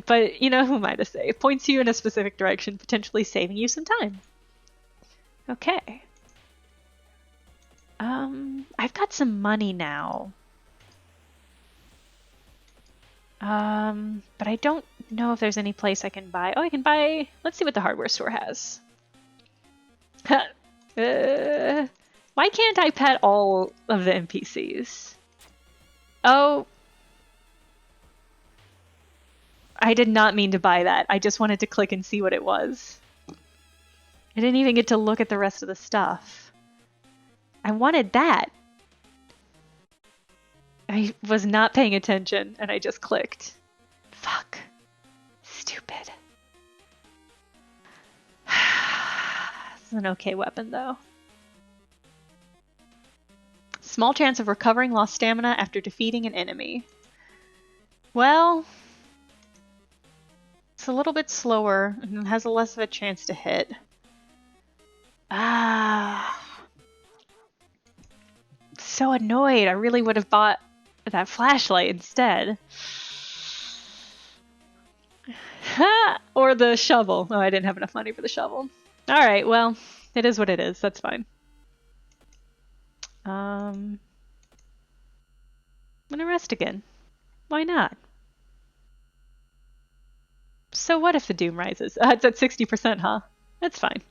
But, you know, who am I to say? It points you in a specific direction, potentially saving you some time. Okay. I've got some money now. But I don't know if there's any place I can buy. Oh, I can buy... Let's see what the hardware store has. Why can't I pet all of the NPCs? Oh. I did not mean to buy that. I just wanted to click and see what it was. I didn't even get to look at the rest of the stuff. I wanted that. I was not paying attention and I just clicked. Fuck. Stupid. This is an okay weapon though. Small chance of recovering lost stamina after defeating an enemy. Well, it's a little bit slower and has less of a chance to hit. So annoyed. I really would have bought that flashlight instead. Or the shovel. Oh, I didn't have enough money for the shovel. Alright, well, it is what it is. That's fine. I'm gonna rest again. Why not? So what if the doom rises? It's at 60%, huh? That's fine.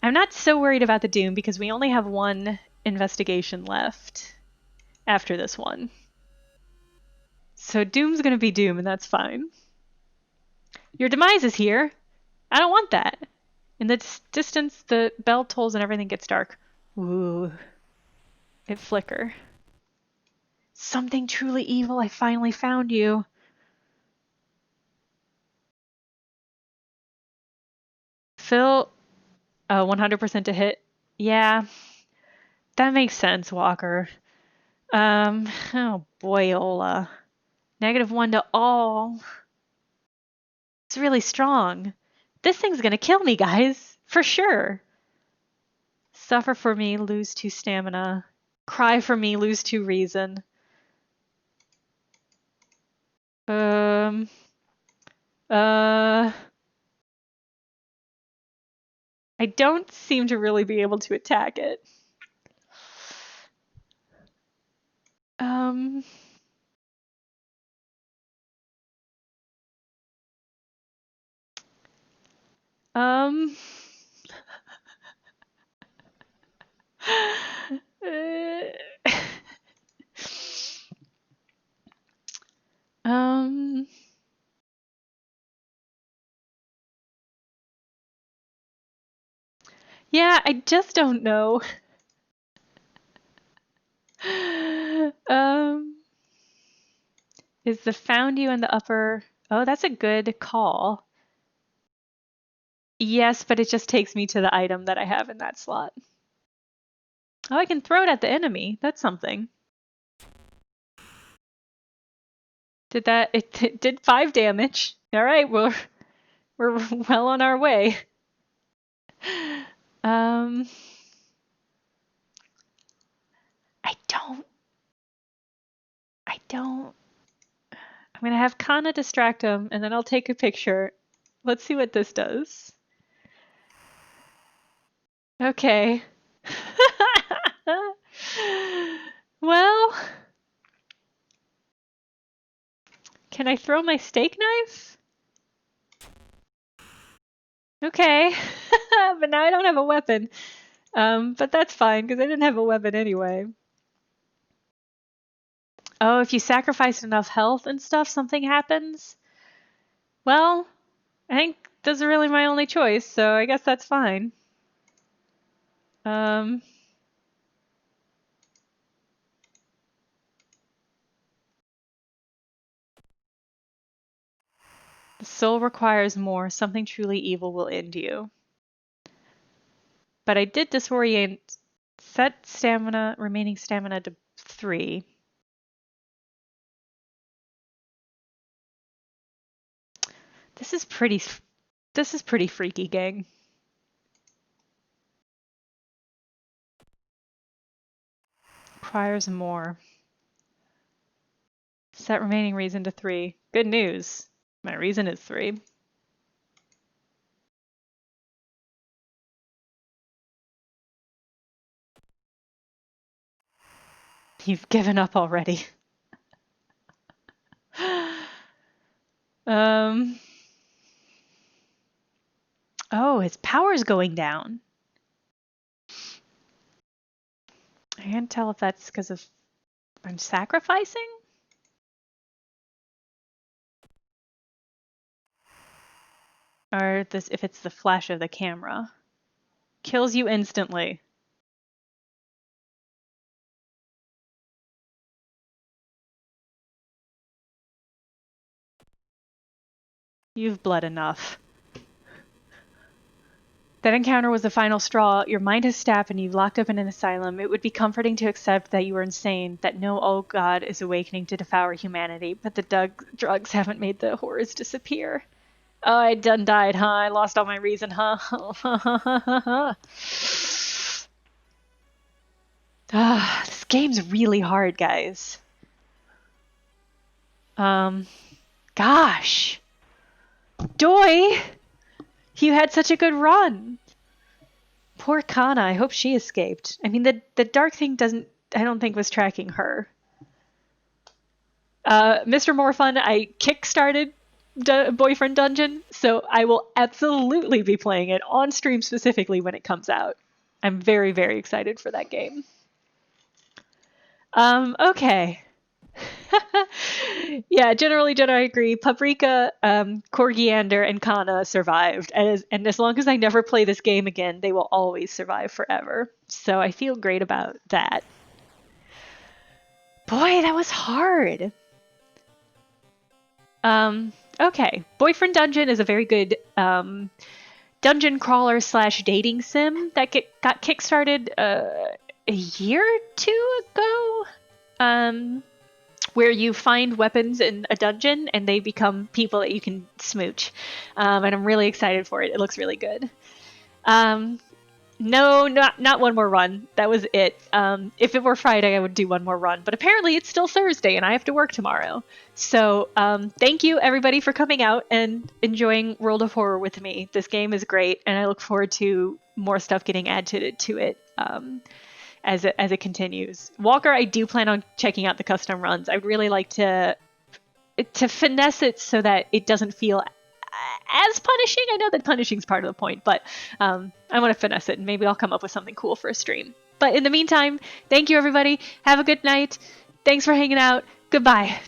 I'm not so worried about the doom because we only have one investigation left after this one. So doom's gonna be doom and that's fine. Your demise is here. I don't want that. In the distance, the bell tolls and everything gets dark. Ooh. It flicker. Something truly evil, I finally found you. Phil, 100% to hit. Yeah, that makes sense, Walker. Oh boyola. -1 to all. It's really strong. This thing's gonna kill me, guys. For sure. Suffer for me, lose 2 stamina. Cry for me, lose 2 reason. Uh... I don't seem to really be able to attack it. Um... Um... um... Yeah, I just don't know. um... Is the found you in the upper... Oh, that's a good call. Yes, but it just takes me to the item that I have in that slot. Oh, I can throw it at the enemy. That's something. Did that? It did 5 damage. All right, we're well on our way. Um, I don't. I'm gonna have Kana distract him, and then I'll take a picture. Let's see what this does. Okay. Well, can I throw my steak knife? Okay. But now I don't have a weapon. But that's fine, because I didn't have a weapon anyway. Oh, if you sacrifice enough health and stuff, something happens? Well, I think those are really my only choice, so I guess that's fine. The soul requires more. Something truly evil will end you. But I did disorient. Set stamina, remaining stamina to 3. This is pretty freaky, gang. Requires more. Set remaining reason to 3. Good news. My reason is 3. You've given up already. Oh, his power's going down. I can't tell if that's because of I'm sacrificing? Or this if it's the flash of the camera. Kills you instantly. You've bled enough. That encounter was the final straw. Your mind has snapped and you've locked up in an asylum. It would be comforting to accept that you are insane, that no old god is awakening to devour humanity, but the drugs haven't made the horrors disappear. Oh, I done died, huh? I lost all my reason, huh? This game's really hard, guys. Gosh. Doi! You had such a good run. Poor Kana, I hope she escaped. I mean, the dark thing I don't think was tracking her. Mr. More Fun, I kickstarted Boyfriend Dungeon, so I will absolutely be playing it on stream specifically when it comes out. I'm very, very excited for that game. Okay. Yeah, generally, Jedi agree. Paprika, Corgiander, and Kana survived, and as long as I never play this game again, they will always survive forever. So I feel great about that. Boy, that was hard. Okay. Boyfriend Dungeon is a very good dungeon crawler / dating sim that got kickstarted a year or two ago. Where you find weapons in a dungeon and they become people that you can smooch. And I'm really excited for it. It looks really good. No, not one more run. That was it. If it were Friday, I would do one more run. But apparently it's still Thursday and I have to work tomorrow. So thank you, everybody, for coming out and enjoying World of Horror with me. This game is great, and I look forward to more stuff getting added to it as it continues. Walker, I do plan on checking out the custom runs. I'd really like to finesse it so that it doesn't feel as punishing. I know that punishing is part of the point, but I want to finesse it, and maybe I'll come up with something cool for a stream. But in the meantime, thank you, everybody. Have a good night. Thanks for hanging out. Goodbye.